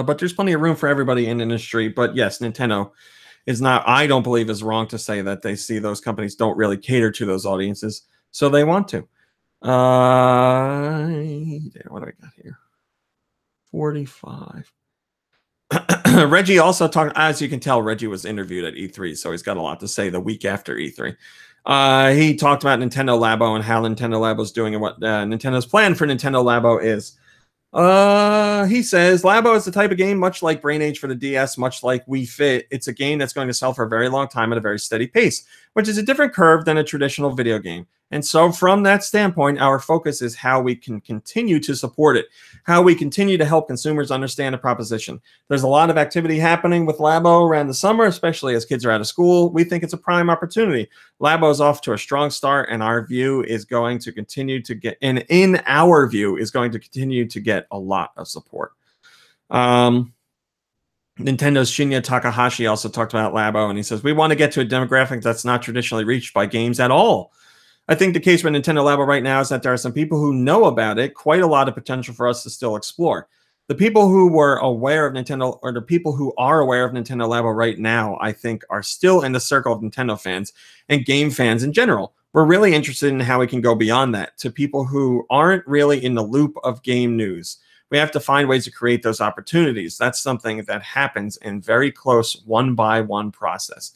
But there's plenty of room for everybody in the industry. But yes, Nintendo is not, I don't believe is wrong to say that they see those companies don't really cater to those audiences. So they want to. What do I got here? 45. Reggie also talked, as you can tell, Reggie was interviewed at E3, so he's got a lot to say the week after E3. He talked about Nintendo Labo and how Nintendo Labo is doing and what Nintendo's plan for Nintendo Labo is. He says Labo is the type of game, much like Brain Age for the DS, much like Wii Fit. It's a game that's going to sell for a very long time at a very steady pace, which is a different curve than a traditional video game. And so from that standpoint, our focus is how we can continue to support it, how we continue to help consumers understand the proposition. There's a lot of activity happening with Labo around the summer, especially as kids are out of school. We think it's a prime opportunity. Labo is off to a strong start, and our view is going to continue to get, and in our view, is going to continue to get a lot of support. Nintendo's Shinya Takahashi also talked about Labo, and he says, we want to get to a demographic that's not traditionally reached by games at all. I think the case with Nintendo Labo right now is that there are some people who know about it, quite a lot of potential for us to still explore. The people who were aware of Nintendo, or the people who are aware of Nintendo Labo right now, I think are still in the circle of Nintendo fans and game fans in general. We're really interested in how we can go beyond that to people who aren't really in the loop of game news. We have to find ways to create those opportunities. That's something that happens in very close one-by-one process.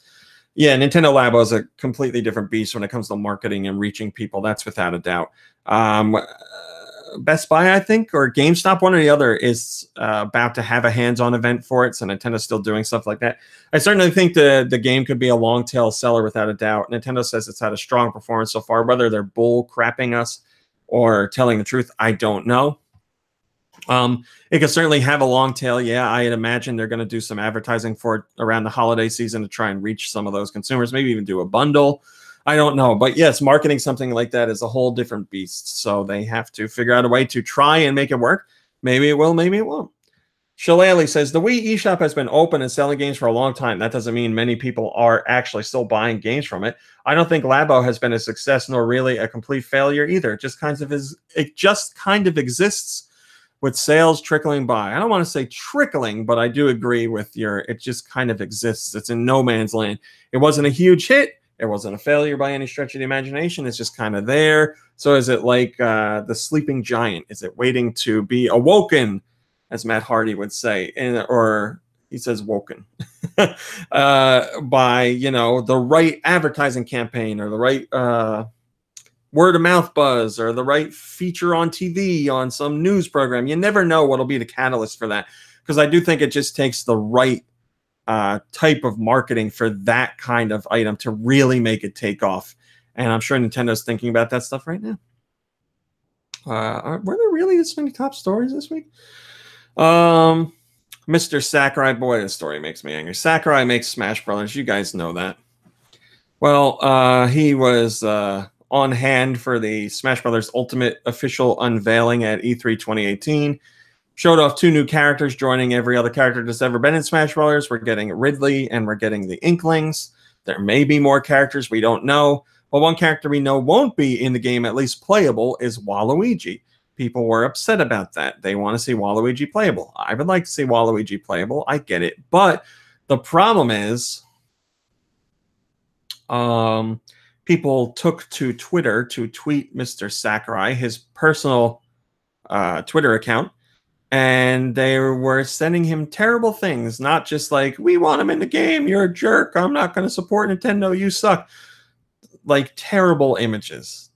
Yeah, Nintendo Labo is a completely different beast when it comes to marketing and reaching people. That's without a doubt. Best Buy, I think, or GameStop, one or the other, is about to have a hands-on event for it. So Nintendo's still doing stuff like that. I certainly think the game could be a long-tail seller without a doubt. Nintendo says it's had a strong performance so far. Whether they're bull-crapping us or telling the truth, I don't know. It could certainly have a long tail. Yeah, I'd imagine they're going to do some advertising for it around the holiday season to try and reach some of those consumers, maybe even do a bundle. I don't know. But yes, marketing something like that is a whole different beast. So they have to figure out a way to try and make it work. Maybe it will, maybe it won't. Shillelagh says, the Wii eShop has been open and selling games for a long time. That doesn't mean many people are actually still buying games from it. I don't think Labo has been a success nor really a complete failure either. It just kind of exists with sales trickling by. I don't want to say trickling, but I do agree with it just kind of exists. It's in no man's land. It wasn't a huge hit. It wasn't a failure by any stretch of the imagination. It's just kind of there. So is it like the sleeping giant? Is it waiting to be awoken, as Matt Hardy would say? Or he says woken. By, the right advertising campaign or the right word of mouth buzz or the right feature on TV on some news program. You never know what'll be the catalyst for that, because I do think it just takes the right type of marketing for that kind of item to really make it take off. And I'm sure Nintendo's thinking about that stuff right now. Were there really this many top stories this week? Mr. Sakurai, boy, this story makes me angry. Sakurai makes Smash Brothers. You guys know that. Well, he was on hand for the Smash Brothers Ultimate official unveiling at E3 2018. Showed off 2 new characters, joining every other character that's ever been in Smash Brothers. We're getting Ridley and we're getting the Inklings. There may be more characters, we don't know. But one character we know won't be in the game, at least playable, is Waluigi. people were upset about that. They want to see Waluigi playable. I would like to see Waluigi playable. I get it. But the problem is people took to Twitter to tweet Mr. Sakurai, his personal Twitter account, and they were sending him terrible things, not just like, we want him in the game, you're a jerk, I'm not going to support Nintendo, you suck. Like terrible images.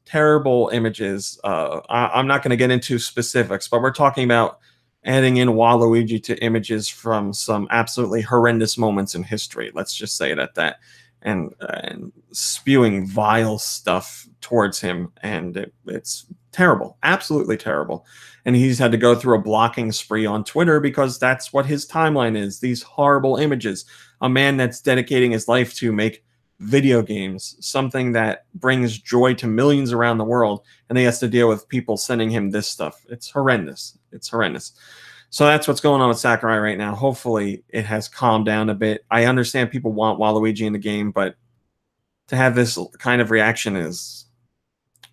I'm not going to get into specifics, but we're talking about adding in Waluigi to images from some absolutely horrendous moments in history. Let's just say it at that. And spewing vile stuff towards him. And it's terrible. Absolutely terrible. And he's had to go through a blocking spree on Twitter because that's what his timeline is. These horrible images. A man that's dedicating his life to make video games, something that brings joy to millions around the world, and he has to deal with people sending him this stuff. It's horrendous. It's horrendous. So that's what's going on with Sakurai right now. Hopefully it has calmed down a bit. I understand people want Waluigi in the game, but to have this kind of reaction is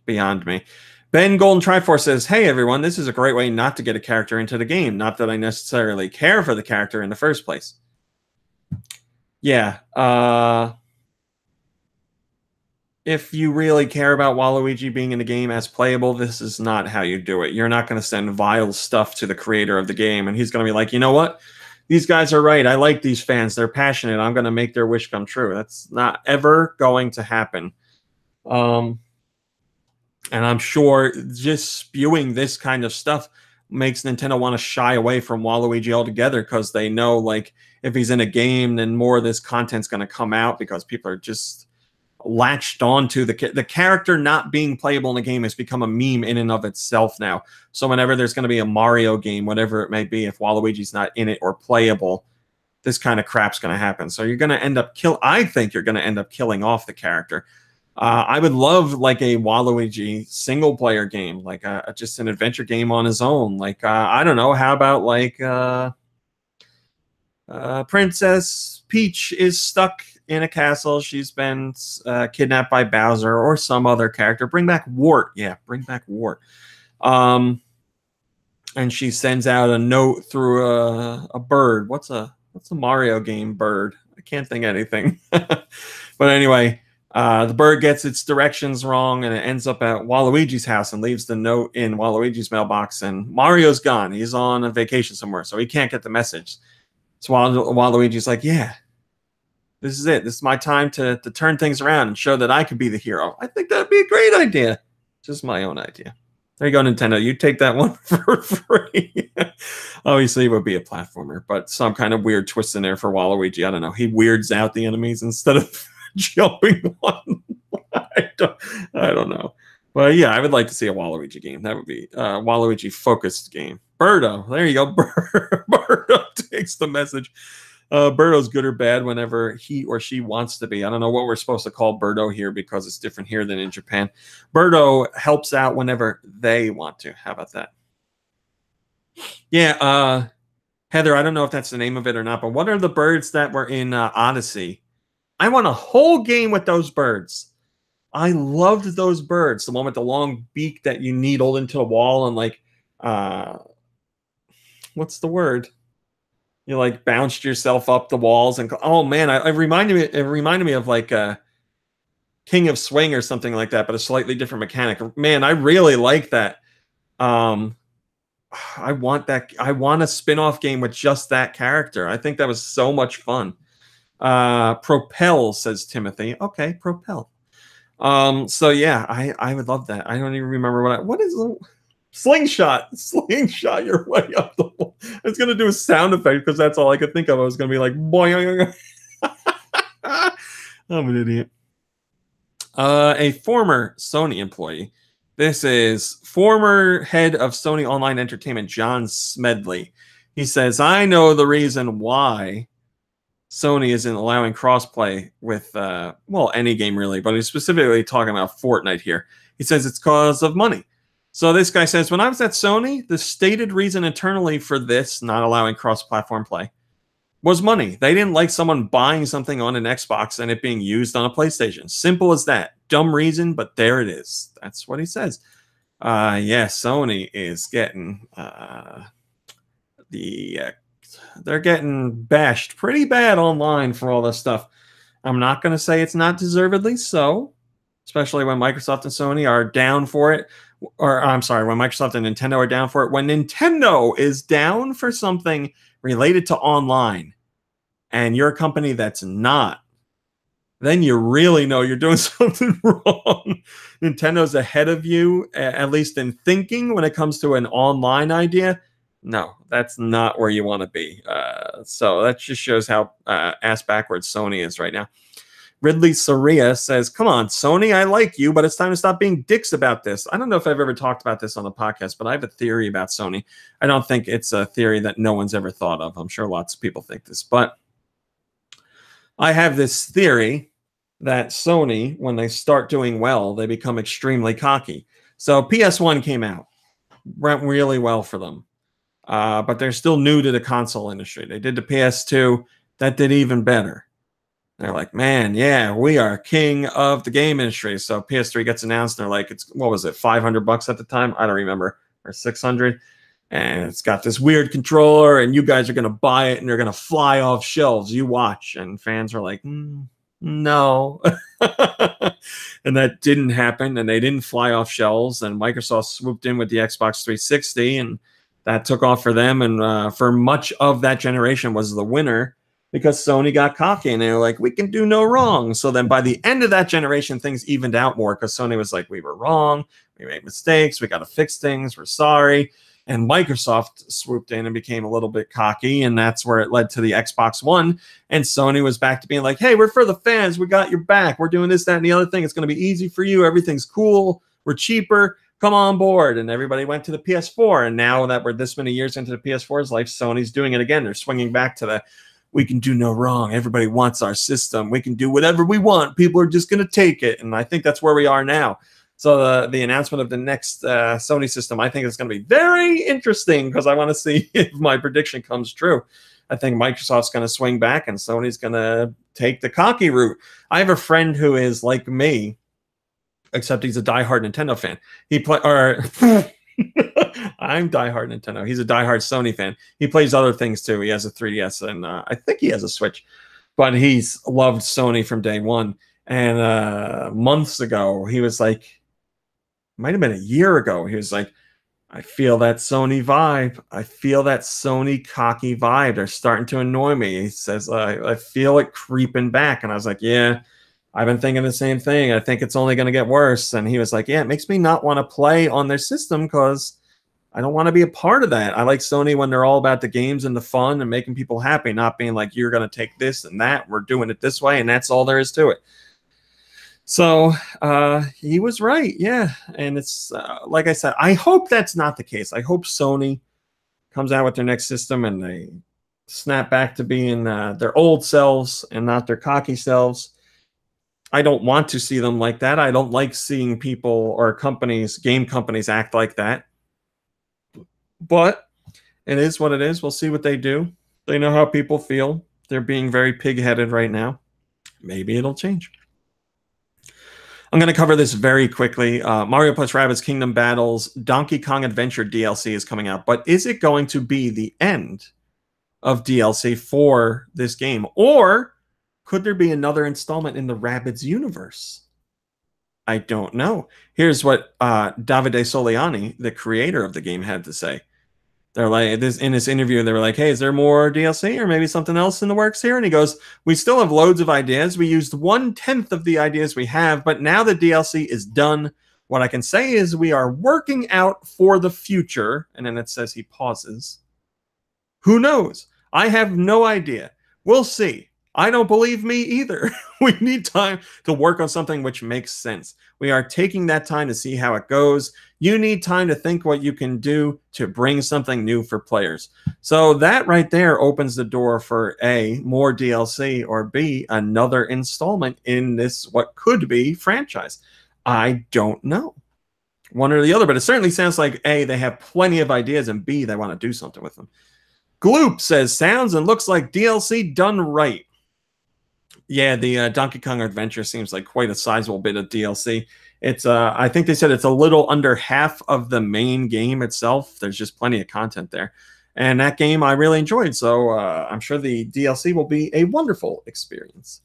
beyond me. Ben Golden Triforce says, hey everyone, this is a great way not to get a character into the game. Not that I necessarily care for the character in the first place. Yeah, if you really care about Waluigi being in the game as playable, this is not how you do it. You're not going to send vile stuff to the creator of the game, and he's going to be like, you know what? These guys are right. I like these fans. They're passionate. I'm going to make their wish come true. That's not ever going to happen. And I'm sure just spewing this kind of stuff makes Nintendo want to shy away from Waluigi altogether because they know, like, if he's in a game, then more of this content's going to come out because people are just latched onto the character not being playable in the game has become a meme in and of itself now. So whenever there's going to be a Mario game, whatever it may be, if Waluigi's not in it or playable, this kind of crap's going to happen. So you're going to end up I think you're going to end up killing off the character. I would love like a Waluigi single player game, like just an adventure game on his own. Like I don't know, how about like Princess Peach is stuck in a castle. She's been kidnapped by Bowser or some other character. Bring back Wart. Yeah, bring back Wart. And she sends out a note through a bird. What's a Mario game bird? I can't think of anything. But anyway, the bird gets its directions wrong and it ends up at Waluigi's house and leaves the note in Waluigi's mailbox. And Mario's gone. He's on a vacation somewhere, so he can't get the message. So Waluigi's like, yeah, this is it. This is my time to turn things around and show that I can be the hero. I think that'd be a great idea. Just my own idea. There you go, Nintendo. You take that one for free. Obviously, it would be a platformer, but some kind of weird twist in there for Waluigi. I don't know. He weirds out the enemies instead of jumping on. I don't know. But yeah, I would like to see a Waluigi game. That would be a Waluigi-focused game. Birdo. There you go. Birdo takes the message. Birdo's good or bad whenever he or she wants to be. I don't know what we're supposed to call Birdo here because it's different here than in Japan. Birdo helps out whenever they want to. How about that? Yeah, Heather, I don't know if that's the name of it or not, but what are the birds that were in Odyssey? I want a whole game with those birds. I loved those birds. The one with the long beak that you needled into the wall and like, what's the word? You like bounced yourself up the walls and oh man, it reminded me of like King of Swing or something like that, but a slightly different mechanic. Man, I really like that. I want that. I want a spin-off game with just that character. I think that was so much fun. Propel, says Timothy. Okay, Propel. So yeah, I would love that. I don't even remember what is Slingshot. Slingshot your way up the wall. I was gonna do a sound effect because that's all I could think of. I was gonna be like, boing. I'm an idiot. A former Sony employee. This is former head of Sony Online Entertainment, John Smedley. He says, I know the reason why Sony isn't allowing crossplay with, well, any game really, but he's specifically talking about Fortnite here. He says it's because of money. So this guy says, when I was at Sony, the stated reason internally for this, not allowing cross-platform play, was money. They didn't like someone buying something on an Xbox and it being used on a PlayStation. Simple as that. Dumb reason, but there it is. That's what he says. Yeah, Sony is getting the they're getting bashed pretty bad online for all this stuff. I'm not going to say it's not deservedly so, especially when Microsoft and Sony are down for it. Or I'm sorry, when Microsoft and Nintendo are down for it. When Nintendo is down for something related to online and you're a company that's not, then you really know you're doing something wrong. Nintendo's ahead of you, at least in thinking when it comes to an online idea. No, that's not where you want to be. So that just shows how ass backwards Sony is right now. Ridley Soria says, come on, Sony, I like you, but it's time to stop being dicks about this. I don't know if I've ever talked about this on the podcast, but I have a theory about Sony. I don't think it's a theory that no one's ever thought of. I'm sure lots of people think this, but I have this theory that Sony, when they start doing well, they become extremely cocky. So PS1 came out, went really well for them. But they're still new to the console industry. They did the PS2, that did even better. They're like, man, yeah, we are king of the game industry. So PS3 gets announced, and they're like, it's what was it, $500 at the time? I don't remember, or 600. And it's got this weird controller, and you guys are going to buy it, and they're going to fly off shelves. You watch, and fans are like, no. And that didn't happen, and they didn't fly off shelves. And Microsoft swooped in with the Xbox 360, and that took off for them. And for much of that generation was the winner, because Sony got cocky and they were like, we can do no wrong. So then by the end of that generation, things evened out more, because Sony was like, we were wrong. We made mistakes. We got to fix things. We're sorry. And Microsoft swooped in and became a little bit cocky. And that's where it led to the Xbox One. And Sony was back to being like, hey, we're for the fans. We got your back. We're doing this, that, and the other thing. It's going to be easy for you. Everything's cool. We're cheaper. Come on board. And everybody went to the PS4. And now that we're this many years into the PS4's life, Sony's doing it again. They're swinging back to the, we can do no wrong. Everybody wants our system. We can do whatever we want. People are just going to take it. And I think that's where we are now. So the announcement of the next Sony system, I think is going to be very interesting, because I want to see if my prediction comes true. I think Microsoft's going to swing back and Sony's going to take the cocky route. I have a friend who is like me, except he's a diehard Nintendo fan. I'm diehard Nintendo. He's a diehard Sony fan. He plays other things too. He has a 3DS, and I think he has a Switch. But he's loved Sony from day one. And months ago, he was like, might have been a year ago, he was like, I feel that Sony vibe. I feel that Sony cocky vibe. They're starting to annoy me. He says, I feel it creeping back. And I was like, yeah, I've been thinking the same thing. I think it's only going to get worse. And he was like, yeah, it makes me not want to play on their system, because I don't want to be a part of that. I like Sony when they're all about the games and the fun and making people happy, not being like, you're going to take this and that. We're doing it this way, and that's all there is to it. So he was right, yeah. And it's like I said, I hope that's not the case. I hope Sony comes out with their next system and they snap back to being their old selves and not their cocky selves. I don't want to see them like that. I don't like seeing people or companies, game companies, act like that. But it is what it is. We'll see what they do. They know how people feel. They're being very pig-headed right now. Maybe it'll change. I'm going to cover this very quickly. Mario plus Rabbids Kingdom Battles Donkey Kong Adventure DLC is coming out. But is it going to be the end of DLC for this game? Or could there be another installment in the Rabbids universe? I don't know. Here's what Davide Soliani, the creator of the game, had to say. They're like, this in this interview, they were like, hey, is there more DLC or maybe something else in the works here? And he goes, we still have loads of ideas. We used 1/10 of the ideas we have, but now the DLC is done. What I can say is we are working out for the future. And then it says he pauses. Who knows? I have no idea. We'll see. I don't believe me either. We need time to work on something which makes sense. We are taking that time to see how it goes. You need time to think what you can do to bring something new for players. So that right there opens the door for A, more DLC, or B, another installment in this what could be franchise. I don't know. One or the other, but it certainly sounds like A, they have plenty of ideas, and B, they want to do something with them. Gloop says, sounds and looks like DLC done right. Yeah, the Donkey Kong Adventure seems like quite a sizable bit of DLC. It's I think they said it's a little under half of the main game itself. There's just plenty of content there. And that game I really enjoyed, so I'm sure the DLC will be a wonderful experience.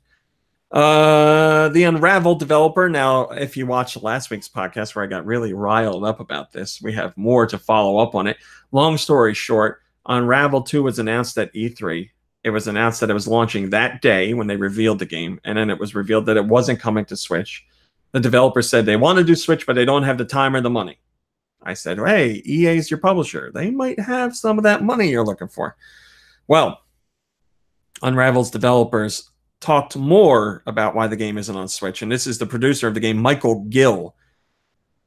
The Unravel developer. Now, if you watched last week's podcast where I got really riled up about this, we have more to follow up on it. Long story short, Unravel 2 was announced at E3. It was announced that it was launching that day when they revealed the game, and then it was revealed that it wasn't coming to Switch. The developer said they want to do Switch, but they don't have the time or the money. I said, hey, EA is your publisher. They might have some of that money you're looking for. Well, Unravel's developers talked more about why the game isn't on Switch, and this is the producer of the game, Michael Gill.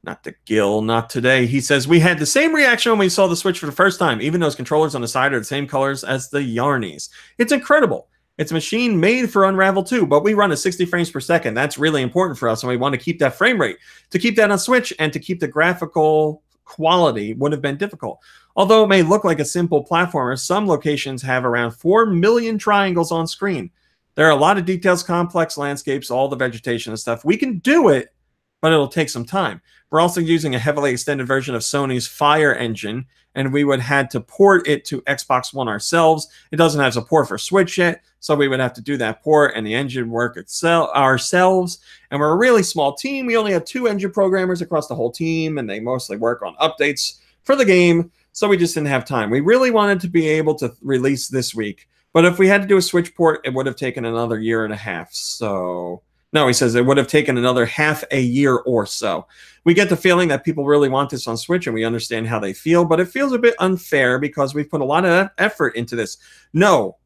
Not the Gill, not today. He says, we had the same reaction when we saw the Switch for the first time, even those controllers on the side are the same colors as the Yarnies. It's incredible. It's a machine made for Unravel 2, but we run at 60 frames per second. That's really important for us, and we want to keep that frame rate. To keep that on Switch and to keep the graphical quality would have been difficult. Although it may look like a simple platformer, some locations have around 4 million triangles on screen. There are a lot of details, complex landscapes, all the vegetation and stuff. We can do it, but it'll take some time. We're also using a heavily extended version of Sony's Fire engine, and we would have to port it to Xbox One ourselves. It doesn't have support for Switch yet, so we would have to do that port and the engine work ourselves. And we're a really small team. We only have 2 engine programmers across the whole team, and they mostly work on updates for the game, so we just didn't have time. We really wanted to be able to release this week, but if we had to do a Switch port, it would have taken another year and a half. So, no, he says it would have taken another half a year or so. We get the feeling that people really want this on Switch, and we understand how they feel, but it feels a bit unfair because we've put a lot of effort into this. No,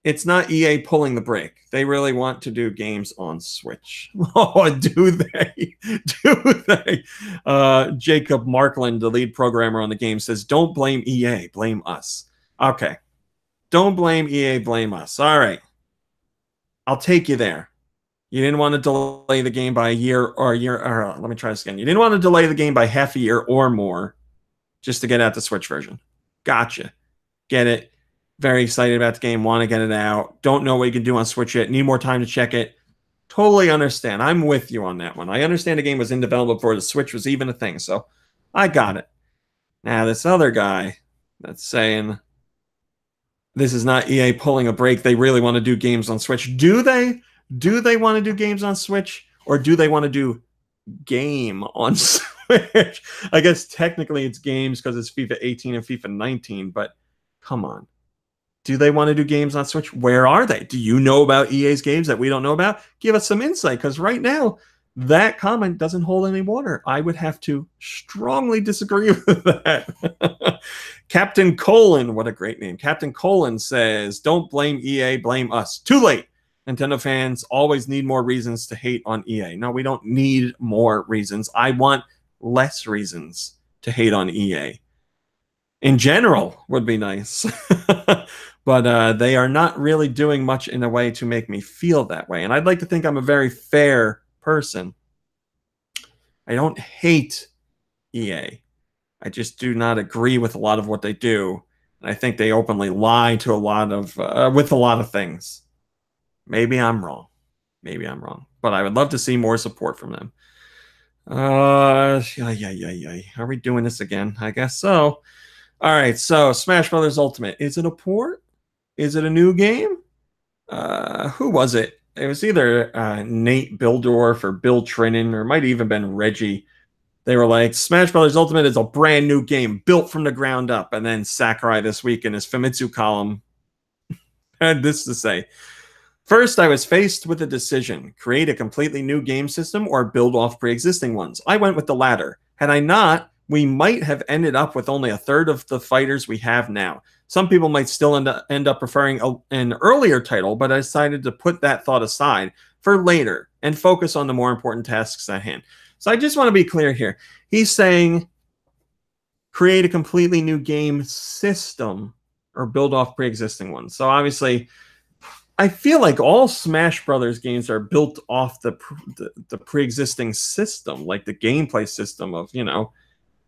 it's not EA pulling the brake. They really want to do games on Switch. Oh, do they? Do they? Jacob Markland, the lead programmer on the game, says, don't blame EA, blame us. Okay. Don't blame EA, blame us. All right. I'll take you there. You didn't want to delay the game by a year or let me try this again. You didn't want to delay the game by half a year or more just to get out the Switch version. Gotcha. Get it. Very excited about the game. Want to get it out. Don't know what you can do on Switch yet. Need more time to check it. Totally understand. I'm with you on that one. I understand the game was in development before the Switch was even a thing, so I got it. Now, this other guy that's saying this is not EA pulling a break. They really want to do games on Switch. Do they? Do they want to do games on Switch? Or do they want to do game on Switch? I guess technically it's games because it's FIFA 18 and FIFA 19, but come on. Do they want to do games on Switch? Where are they? Do you know about EA's games that we don't know about? Give us some insight, because right now, that comment doesn't hold any water. I would have to strongly disagree with that. Captain Colon, what a great name. Captain Colon says, don't blame EA, blame us. Too late. Nintendo fans always need more reasons to hate on EA. No, we don't need more reasons. I want less reasons to hate on EA. In general would be nice. But they are not really doing much in a way to make me feel that way. And I'd like to think I'm a very fair person. I don't hate EA. I just do not agree with a lot of what they do. And I think they openly lie to a lot of with a lot of things. Maybe I'm wrong. Maybe I'm wrong. But I would love to see more support from them. Are we doing this again? I guess so. All right, so Smash Brothers Ultimate. Is it a port? Is it a new game? Who was it? It was either Nate Bildorf or Bill Trinan, or it might have even been Reggie. They were like, Smash Brothers Ultimate is a brand new game built from the ground up. And then Sakurai this week in his Famitsu column had this to say. First, I was faced with a decision. Create a completely new game system or build off pre-existing ones. I went with the latter. Had I not, we might have ended up with only a third of the fighters we have now. Some people might still end up preferring an earlier title, but I decided to put that thought aside for later and focus on the more important tasks at hand. So I just want to be clear here. He's saying create a completely new game system or build off pre-existing ones. So obviously, I feel like all Smash Brothers games are built off the pre-existing system, like the gameplay system of, you know,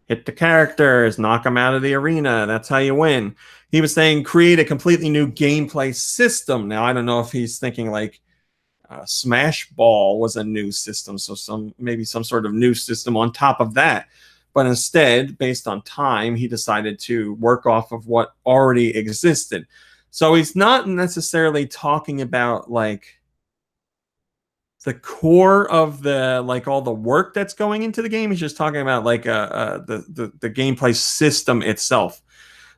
hit the characters, knock them out of the arena. That's how you win. He was saying create a completely new gameplay system. Now, I don't know if he's thinking like Smash Ball was a new system, so maybe some sort of new system on top of that. But instead, based on time, he decided to work off of what already existed. So he's not necessarily talking about like the core of the like all the work that's going into the game. He's just talking about like the gameplay system itself.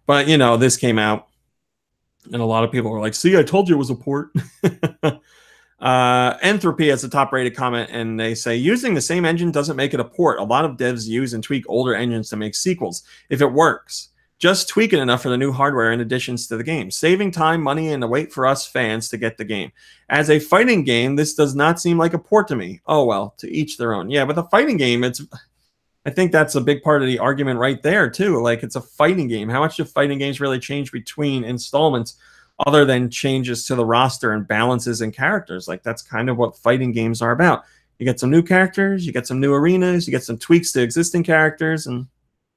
But you know, this came out, and a lot of people were like, "See, I told you it was a port." Entropy has a top-rated comment, and they say, using the same engine doesn't make it a port. A lot of devs use and tweak older engines to make sequels. If it works, just tweak it enough for the new hardware and additions to the game, saving time, money, and the wait for us fans to get the game. As a fighting game, this does not seem like a port to me. Oh, well, to each their own. Yeah, with a fighting game, I think that's a big part of the argument right there, too. Like, it's a fighting game. How much do fighting games really change between installments other than changes to the roster and balances and characters? Like, that's kind of what fighting games are about. You get some new characters, you get some new arenas, you get some tweaks to existing characters, and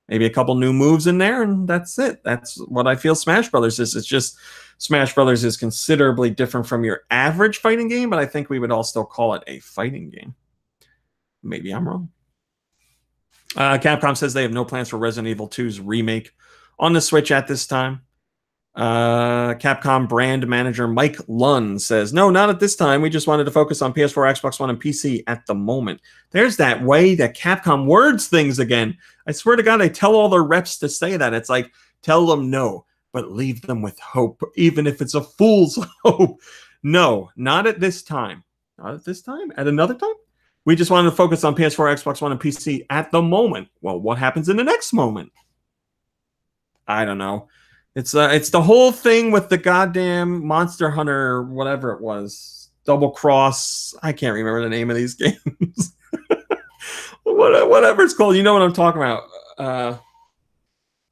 maybe a couple new moves in there, and that's it. That's what I feel Smash Brothers is. It's just Smash Brothers is considerably different from your average fighting game, but I think we would all still call it a fighting game. Maybe I'm wrong. Capcom says they have no plans for Resident Evil 2's remake on the Switch at this time. Capcom brand manager Mike Lunn says, no, not at this time. We just wanted to focus on PS4, Xbox One, and PC at the moment. There's that way that Capcom words things again. I swear to God, I tell all their reps to say that. It's like, tell them no, but leave them with hope, even if it's a fool's hope. No, not at this time. Not at this time? At another time? We just wanted to focus on PS4, Xbox One, and PC at the moment. Well, what happens in the next moment? I don't know. It's the whole thing with the goddamn Monster Hunter, whatever it was, Double Cross. I can't remember the name of these games. Whatever it's called. You know what I'm talking about.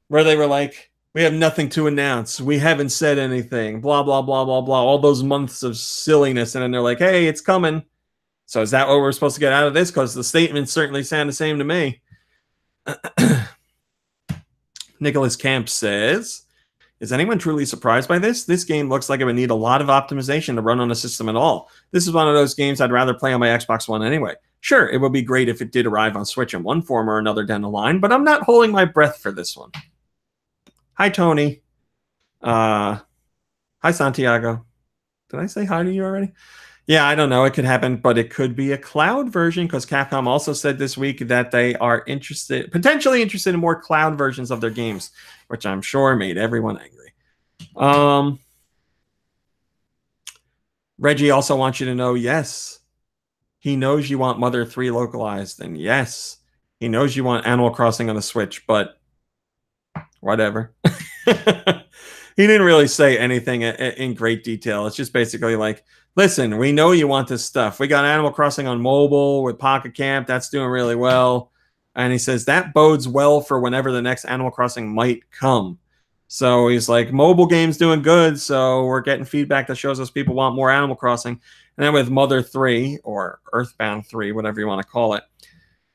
Where they were like, we have nothing to announce. We haven't said anything. Blah, blah, blah, blah, blah. All those months of silliness. And then they're like, hey, it's coming. So is that what we're supposed to get out of this? Because the statements certainly sound the same to me. Nicholas Camp says, is anyone truly surprised by this? This game looks like it would need a lot of optimization to run on a system at all. This is one of those games I'd rather play on my Xbox One anyway. Sure, it would be great if it did arrive on Switch in one form or another down the line, but I'm not holding my breath for this one. Hi, Tony. Hi, Santiago. Did I say hi to you already? Yeah, I don't know. It could happen, but it could be a cloud version because Capcom also said this week that they are potentially interested in more cloud versions of their games, which I'm sure made everyone angry. Reggie also wants you to know, yes, he knows you want Mother 3 localized, and yes, he knows you want Animal Crossing on the Switch, but whatever. He didn't really say anything in great detail. It's just basically like, listen, we know you want this stuff. We got Animal Crossing on mobile with Pocket Camp. That's doing really well. And he says that bodes well for whenever the next Animal Crossing might come. So he's like, mobile game's doing good, so we're getting feedback that shows us people want more Animal Crossing. And then with Mother 3, or Earthbound 3, whatever you want to call it,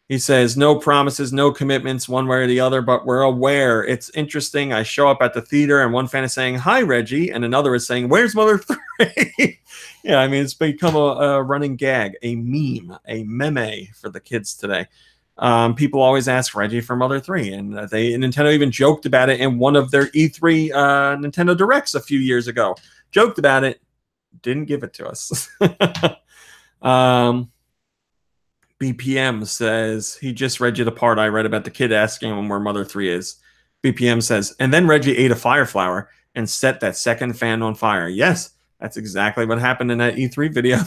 he says, no promises, no commitments one way or the other, but we're aware. It's interesting. I show up at the theater and one fan is saying, hi, Reggie, and another is saying, where's Mother 3? Yeah, I mean, it's become a running gag, a meme, a meme for the kids today. People always ask Reggie for Mother 3, and Nintendo even joked about it in one of their E3 Nintendo Directs a few years ago. Joked about it, didn't give it to us. BPM says, he just read you the part I read about the kid asking him where Mother 3 is. BPM says, and then Reggie ate a fire flower and set that second fan on fire. Yes, that's exactly what happened in that E3 video.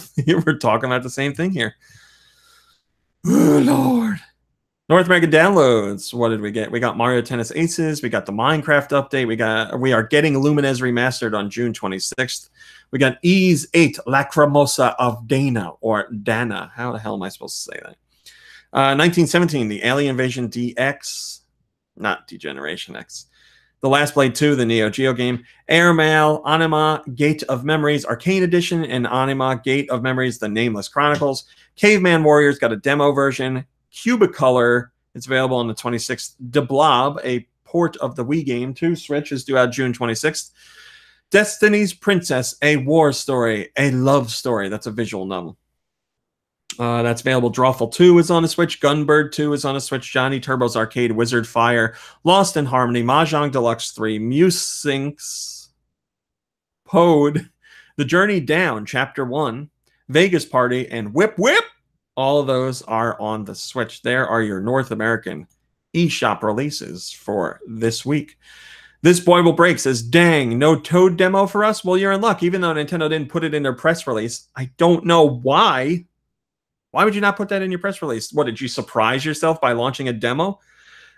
We're talking about the same thing here. Oh, Lord. North American downloads. What did we get? We got Mario Tennis Aces. We got the Minecraft update. We are getting Lumines Remastered on June 26th. We got Ease 8 Lacrimosa of Dana, or Dana. How the hell am I supposed to say that? 1917, the Alien Invasion DX. Not Degeneration X. The Last Blade 2, the Neo Geo game. Airmail, Anima, Gate of Memories, Arcane Edition, and Anima, Gate of Memories, The Nameless Chronicles. Caveman Warriors got a demo version. Cubicolor, it's available on the 26th. De Blob, a port of the Wii game to Switch, is due out June 26th. Destiny's Princess, a war story, a love story. That's a visual novel. That's available. Drawful 2 is on the Switch. Gunbird 2 is on the Switch. Johnny Turbo's Arcade Wizard Fire. Lost in Harmony. Mahjong Deluxe 3. Musinks. Pode. The Journey Down, Chapter 1. Vegas Party. And Whip Whip. All of those are on the Switch. There are your North American eShop releases for this week. This boy will break says, dang, no Toad demo for us? Well, you're in luck. Even though Nintendo didn't put it in their press release, I don't know why. Why would you not put that in your press release? What, did you surprise yourself by launching a demo?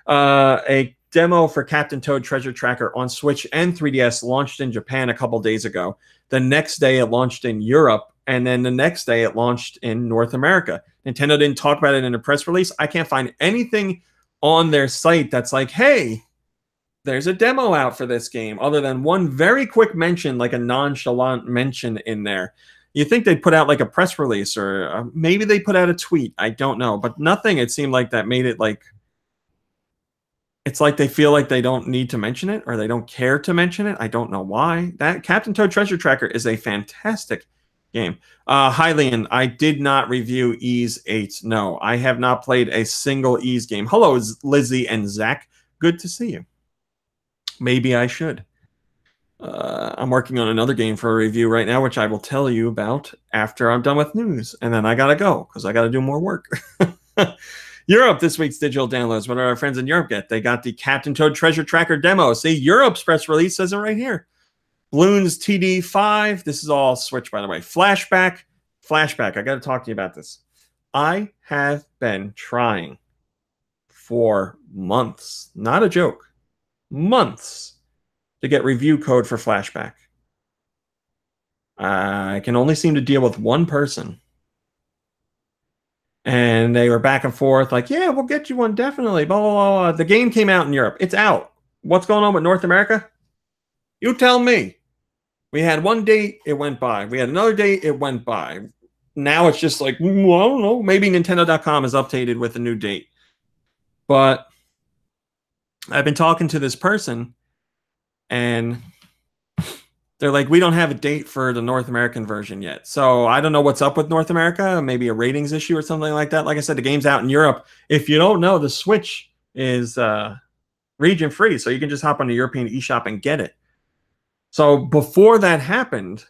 A demo for Captain Toad Treasure Tracker on Switch and 3DS launched in Japan a couple days ago. The next day it launched in Europe, and then the next day it launched in North America. Nintendo didn't talk about it in a press release. I can't find anything on their site that's like, hey, there's a demo out for this game, other than one very quick mention, like a nonchalant mention in there. You think they'd put out like a press release, or maybe they put out a tweet. I don't know, but nothing. It seemed like that made it like, it's like they feel like they don't need to mention it, or they don't care to mention it. I don't know why. That Captain Toad Treasure Tracker is a fantastic game. Hylian, I did not review Ys 8. No, I have not played a single Ys game. Hello, Lizzie and Zach. Good to see you. Maybe I should. I'm working on another game for a review right now, which I will tell you about after I'm done with news. And then I got to go because I got to do more work. Europe, this week's digital downloads. What do our friends in Europe get? They got the Captain Toad Treasure Tracker demo. See, Europe's press release says it right here. Bloons TD5. This is all Switch, by the way. Flashback. I got to talk to you about this. I have been trying for months, not a joke, months, to get review code for Flashback. I can only seem to deal with one person. And they were back and forth like, yeah, we'll get you one, definitely, blah, blah, blah. The game came out in Europe. It's out. What's going on with North America? You tell me. We had one date, it went by. We had another date, it went by. Now it's just like, well, I don't know. Maybe Nintendo.com is updated with a new date. But I've been talking to this person, and they're like, we don't have a date for the North American version yet. So I don't know what's up with North America. Maybe a ratings issue or something like that. Like I said, the game's out in Europe. If you don't know, the Switch is region free. So you can just hop on the European eShop and get it. So before that happened,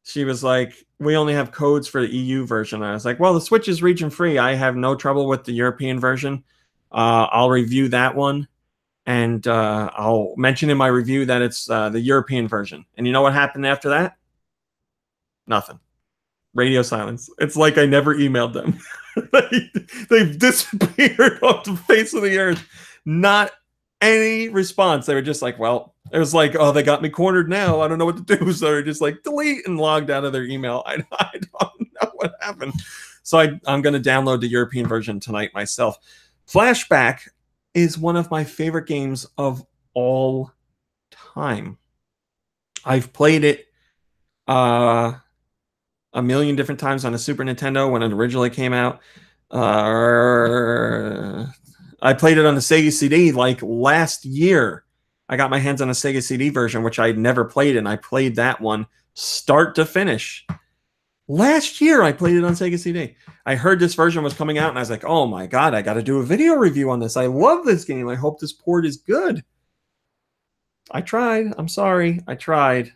she was like, we only have codes for the EU version. I was like, well, the Switch is region free. I have no trouble with the European version. I'll review that one. And I'll mention in my review that it's the European version. And you know what happened after that? Nothing. Radio silence. It's like I never emailed them. They've disappeared off the face of the earth. Not any response. They were just like, well, it was like, oh, they got me cornered now. I don't know what to do. So they're just like, delete, and logged out of their email. I don't know what happened. So I'm going to download the European version tonight myself. Flashback is one of my favorite games of all time. I've played it a million different times on a Super Nintendo when it originally came out. I played it on the Sega CD like last year. I got my hands on a Sega CD version, which I'd never played, and I played that one start to finish. Last year, I played it on Sega CD. I heard this version was coming out, and I was like, oh my god, I got to do a video review on this. I love this game. I hope this port is good. I tried. I'm sorry. I tried.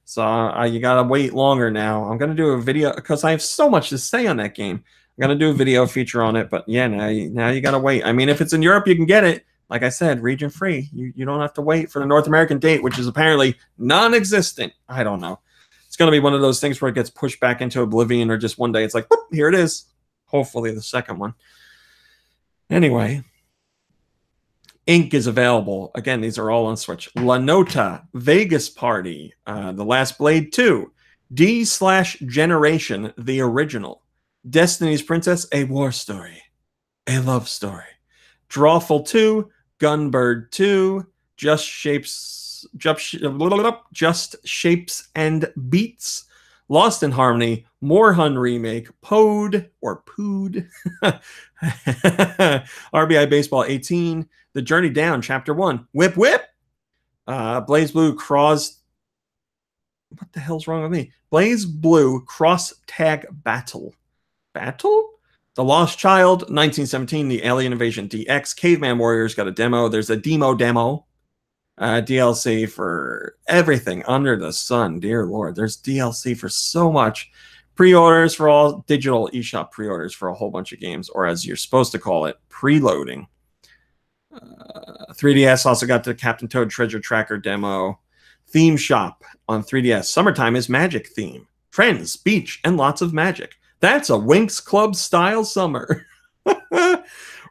So you got to wait longer now. I'm going to do a video because I have so much to say on that game. I'm going to do a video feature on it, but yeah, now you got to wait. I mean, if it's in Europe, you can get it. Like I said, region free. You don't have to wait for the North American date, which is apparently non-existent. I don't know. It's going to be one of those things where it gets pushed back into oblivion, or just one day it's like, whoop, here it is. Hopefully the second one. Anyway, Ink is available. Again, these are all on Switch. La Nota, Vegas Party, The Last Blade 2, D/Generation, the original, Destiny's Princess, a war story, a love story, Drawful 2, Gunbird 2, Just Shapes and Beats, Lost in Harmony, Morhun Remake, Pode or Pood, RBI Baseball 18, The Journey Down, Chapter 1, Whip Whip, Blaze Blue what the hell's wrong with me? Blaze Blue Cross Tag Battle. Battle? The Lost Child, 1917, The Alien Invasion DX, Caveman Warriors got a demo. There's a demo. DLC for everything under the sun. Dear Lord, there's DLC for so much. Pre-orders for all digital eShop pre-orders for a whole bunch of games, or as you're supposed to call it, preloading. 3DS also got the Captain Toad Treasure Tracker demo. Theme Shop on 3DS. Summertime is magic theme. Friends, beach, and lots of magic. That's a Winx Club style summer.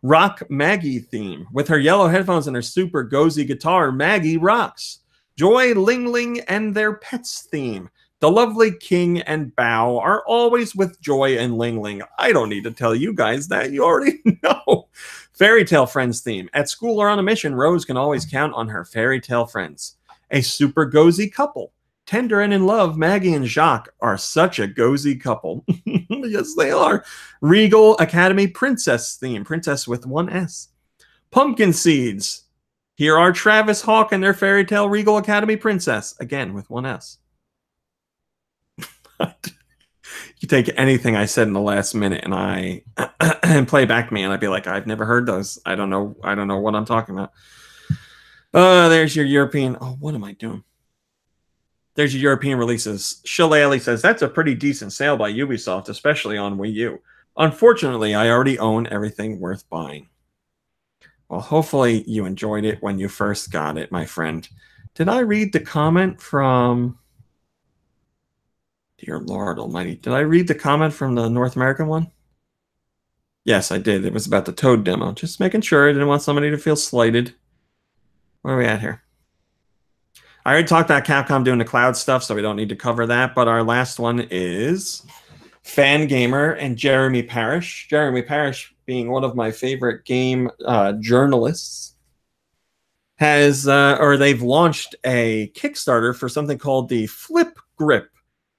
Rock Maggie theme. With her yellow headphones and her super gozy guitar, Maggie rocks. Joy, Ling Ling, and their pets theme. The lovely King and Bao are always with Joy and Ling Ling. I don't need to tell you guys that. You already know. Fairy Tale Friends theme. At school or on a mission, Rose can always count on her fairy tale friends. A super gozy couple. Tender and in love, Maggie and Jacques are such a gozy couple. Yes, they are. Regal Academy Princess theme. Princess with one S. Pumpkin Seeds. Here are Travis Hawk and their fairy tale Regal Academy Princess. Again, with one S. You take anything I said in the last minute and and play back me, and I'd be like, I've never heard those. I don't know what I'm talking about. There's your European. Oh, what am I doing? There's your European releases. Shillelagh says, that's a pretty decent sale by Ubisoft, especially on Wii U. Unfortunately, I already own everything worth buying. Well, hopefully you enjoyed it when you first got it, my friend. Did I read the comment from... Dear Lord Almighty. Did I read the comment from the North American one? Yes, I did. It was about the Toad demo. Just making sure. I didn't want somebody to feel slighted. Where are we at here? I already talked about Capcom doing the cloud stuff, so we don't need to cover that. But our last one is Fangamer and Jeremy Parish. Jeremy Parish, being one of my favorite game journalists, they've launched a Kickstarter for something called the Flip Grip.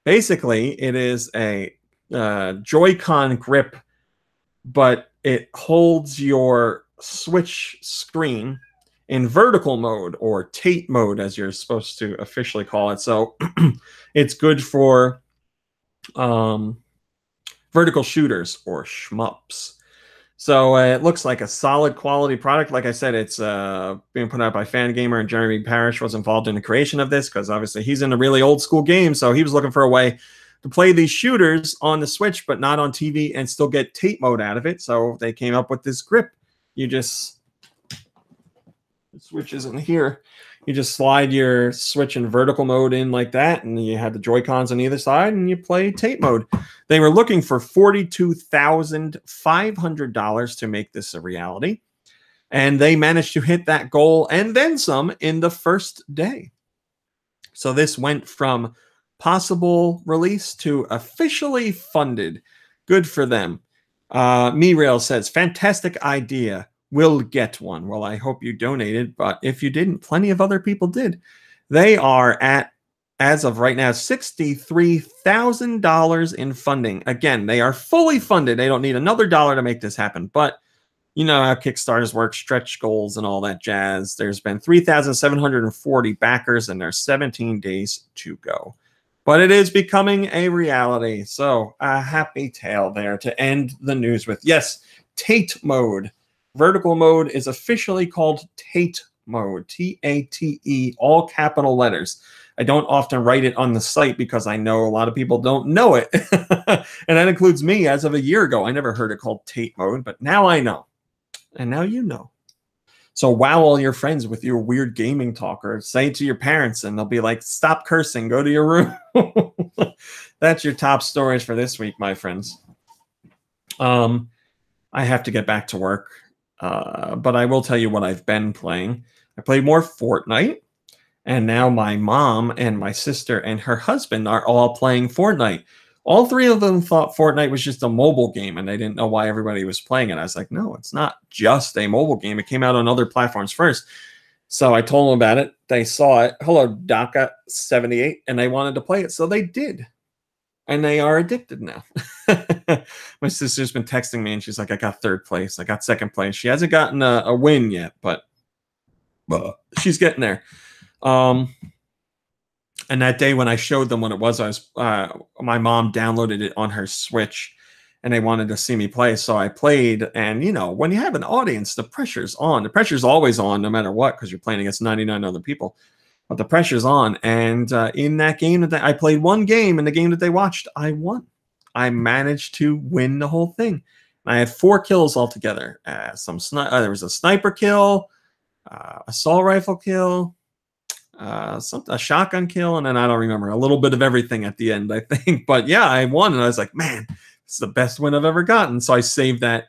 Basically, it is a Joy-Con grip, but it holds your Switch screen in vertical mode, or Tate mode, as you're supposed to officially call it. So it's good for vertical shooters or shmups. So it looks like a solid quality product. Like I said, it's being put out by Fangamer, and Jeremy Parish was involved in the creation of this because obviously he's in a really old school game. So he was looking for a way to play these shooters on the Switch, but not on TV, and still get Tate mode out of it. So they came up with this grip. You just... The Switch isn't here. You just slide your Switch in vertical mode in like that, and you have the Joy-Cons on either side, and you play Tate mode. They were looking for $42,500 to make this a reality, and they managed to hit that goal and then some in the first day. So this went from possible release to officially funded. Good for them. Mirail says, fantastic idea. Will get one. Well, I hope you donated, but if you didn't, plenty of other people did. They are at, as of right now, $63,000 in funding. Again, they are fully funded. They don't need another dollar to make this happen, but you know how Kickstarters work, stretch goals and all that jazz. There's been 3,740 backers, and there's 17 days to go. But it is becoming a reality. So a happy tale there to end the news with. Yes, Tate mode. Vertical mode is officially called Tate mode, T-A-T-E, all capital letters. I don't often write it on the site because I know a lot of people don't know it. And that includes me. As of a year ago, I never heard it called Tate mode, but now I know. And now you know. So wow all your friends with your weird gaming talk, or say it to your parents and they'll be like, stop cursing, go to your room. That's your top stories for this week, my friends. I have to get back to work. But I will tell you what I've been playing. I played more Fortnite, and now my mom and my sister and her husband are all playing Fortnite. All three of them thought Fortnite was just a mobile game, and they didn't know why everybody was playing it. I was like, no, it's not just a mobile game. It came out on other platforms first. So I told them about it. They saw it. Hello, DACA78, and they wanted to play it, so they did. And they are addicted now. My sister's been texting me, and she's like, I got third place. I got second place. She hasn't gotten a win yet, but she's getting there. And that day when I showed them what it was, my mom downloaded it on her Switch, and they wanted to see me play. So I played, and when you have an audience, the pressure's on. The pressure's always on, no matter what, because you're playing against 99 other people. But the pressure's on. And in that game that I played one game, in the game that they watched, I won. I managed to win the whole thing. I had 4 kills altogether. There was a sniper kill, assault rifle kill, a shotgun kill, and then I don't remember, a little bit of everything at the end, I think. But yeah, I won, and I was like, man, it's the best win I've ever gotten. So I saved that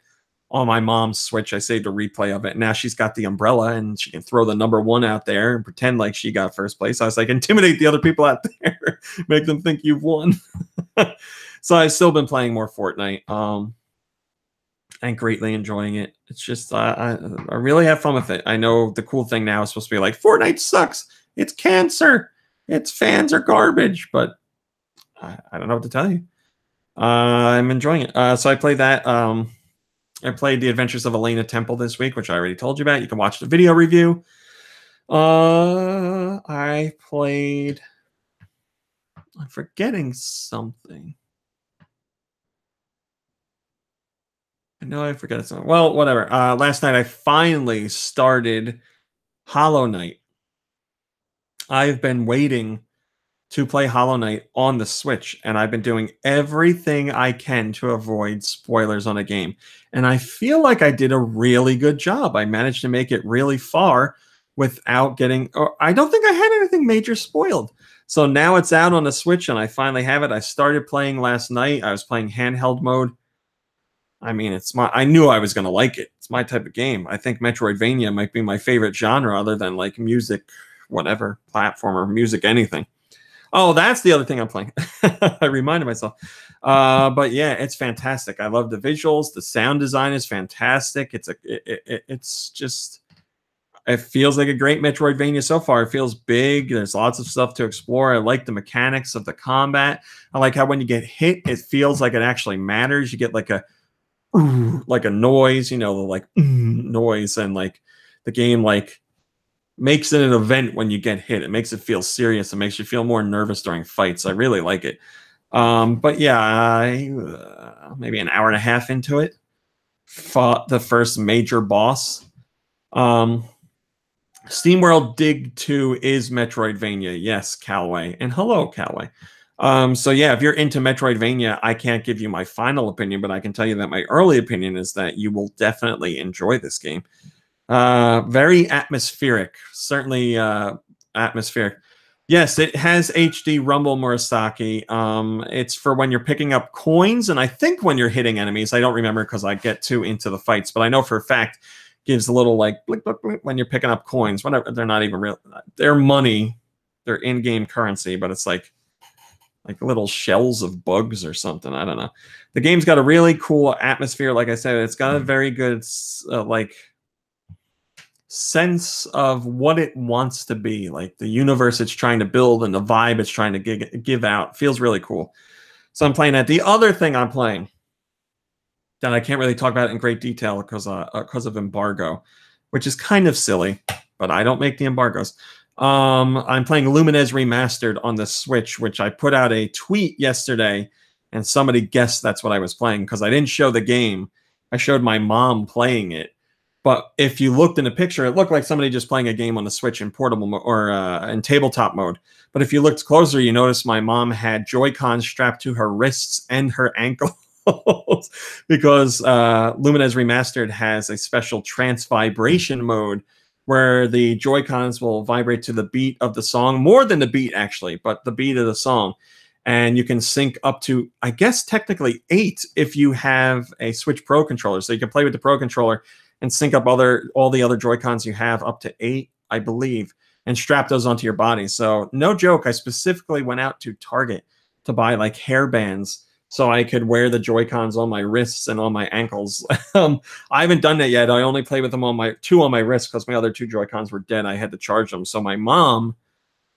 on my mom's Switch. I saved a replay of it. Now she's got the umbrella, and she can throw the #1 out there and pretend like she got first place. I was like, intimidate the other people out there, make them think you've won. So I've still been playing more Fortnite, and greatly enjoying it. It's just I really have fun with it. I know the cool thing now is supposed to be like, Fortnite sucks. It's cancer. Its fans are garbage. But I don't know what to tell you. I'm enjoying it. So I played that. I played The Adventures of Elena Temple this week, which I already told you about. You can watch the video review. I played... I'm forgetting something. I know I forgot something. Well, whatever. Last night I finally started Hollow Knight. I've been waiting to play Hollow Knight on the Switch, and I've been doing everything I can to avoid spoilers on a game. And I feel like I did a really good job. I managed to make it really far without getting... Or I don't think I had anything major spoiled. So now it's out on the Switch, and I finally have it. I started playing last night. I was playing handheld mode. I mean, I knew I was going to like it. It's my type of game. I think Metroidvania might be my favorite genre, other than like music, whatever, platformer, music, anything. Oh, that's the other thing I'm playing. I reminded myself. But yeah, it's fantastic. I love the visuals. The sound design is fantastic. It's just, it feels like a great Metroidvania so far. It feels big. There's lots of stuff to explore. I like the mechanics of the combat. I like how when you get hit, it feels like it actually matters. You get like a noise, the noise, and like the game like makes it an event when you get hit. It makes it feel serious. It makes you feel more nervous during fights. I really like it. But yeah, I maybe an hour and a half into it, fought the first major boss. SteamWorld Dig 2 is Metroidvania. Yes, Callaway. And hello, Callaway. So yeah, if you're into Metroidvania, I can't give you my final opinion, but I can tell you that my early opinion is that you will definitely enjoy this game. Very atmospheric, certainly atmospheric. Yes, it has HD Rumble Murasaki. It's for when you're picking up coins, and I think when you're hitting enemies. I don't remember because I get too into the fights, but I know for a fact gives a little like blink, blink, blink when you're picking up coins. Whatever, they're not even real. They're money. They're in-game currency, but it's like little shells of bugs or something. I don't know. The game's got a really cool atmosphere. Like I said, it's got a very good like sense of what it wants to be, like the universe it's trying to build and the vibe it's trying to give out. Feels really cool. So I'm playing that. The other thing I'm playing that I can't really talk about in great detail because of embargo, which is kind of silly, but I don't make the embargoes. I'm playing Lumines Remastered on the Switch, which I put out a tweet yesterday, and somebody guessed that's what I was playing because I didn't show the game. I showed my mom playing it. But if you looked in the picture, it looked like somebody just playing a game on the Switch in portable or in tabletop mode. But if you looked closer, you notice my mom had Joy-Cons strapped to her wrists and her ankles because Lumines Remastered has a special trance vibration mode where the Joy-Cons will vibrate to the beat of the song, more than the beat actually, but the beat of the song. And you can sync up to, I guess, technically 8 if you have a Switch Pro controller. So you can play with the Pro controller and sync up all the other Joy-Cons you have up to 8, I believe, and strap those onto your body. So no joke, I specifically went out to Target to buy like hair bands so I could wear the Joy-Cons on my wrists and on my ankles. I haven't done that yet. I only play with them on two on my wrists because my other 2 Joy-Cons were dead. I had to charge them. So my mom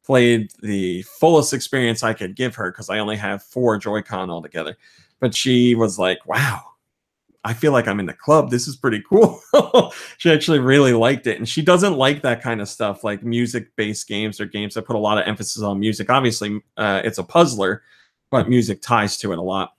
played the fullest experience I could give her because I only have 4 Joy-Con altogether. But she was like, wow, I feel like I'm in the club. This is pretty cool. She actually really liked it. And she doesn't like that kind of stuff, like music-based games or games that put a lot of emphasis on music. Obviously, it's a puzzler, but music ties to it a lot.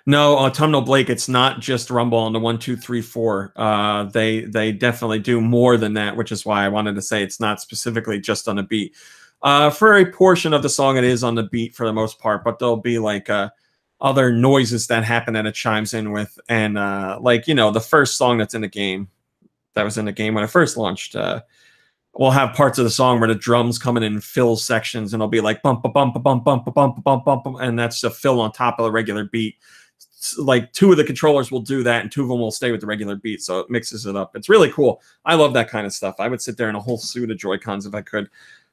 No, Autumnal Blake, it's not just Rumble on the 1, 2, 3, 4. They definitely do more than that, which is why I wanted to say it's not specifically just on a beat. For a portion of the song, it is on the beat for the most part, but there'll be like other noises that happen that it chimes in with, and like the first song that's in the game, that was in the game when it first launched. We'll have parts of the song where the drums come in and fill sections, and it'll be like bump, bump, bump, bump, bump, bump, bump, bump, and that's a fill on top of the regular beat. Like 2 of the controllers will do that, and 2 of them will stay with the regular beat, so it mixes it up. It's really cool. I love that kind of stuff. I would sit there in a whole suit of Joy-Cons if I could.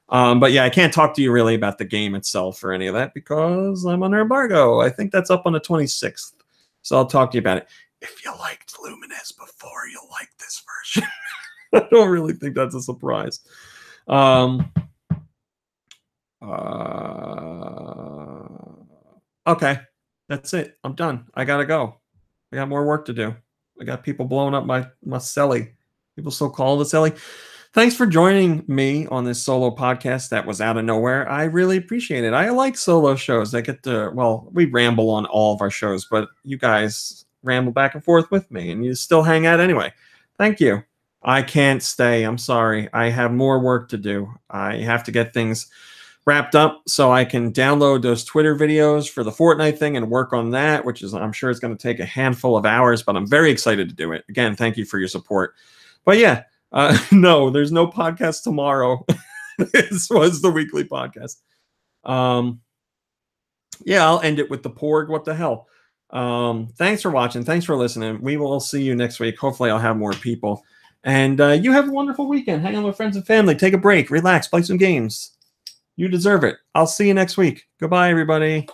But yeah, I can't talk to you really about the game itself or any of that because I'm under embargo. I think that's up on the 26th, so I'll talk to you about it. If you liked Lumines before, you'll like this version. I don't really think that's a surprise. Okay, that's it. I'm done. I gotta go. I got more work to do. I got people blowing up my celly. People still call the celly. Thanks for joining me on this solo podcast that was out of nowhere. I really appreciate it. I like solo shows. I get to, well, we ramble on all of our shows, but you guys ramble back and forth with me, and you still hang out anyway. Thank you. I can't stay. I'm sorry. I have more work to do. I have to get things wrapped up so I can download those Twitter videos for the Fortnite thing and work on that, which is, I'm sure it's going to take a handful of hours, but I'm very excited to do it. Again, thank you for your support. But yeah, no, there's no podcast tomorrow. This was the weekly podcast. Yeah, I'll end it with the Porg. What the hell? Thanks for watching. Thanks for listening. We will see you next week. Hopefully I'll have more people. And you have a wonderful weekend. Hang out with friends and family. Take a break. Relax. Play some games. You deserve it. I'll see you next week. Goodbye, everybody.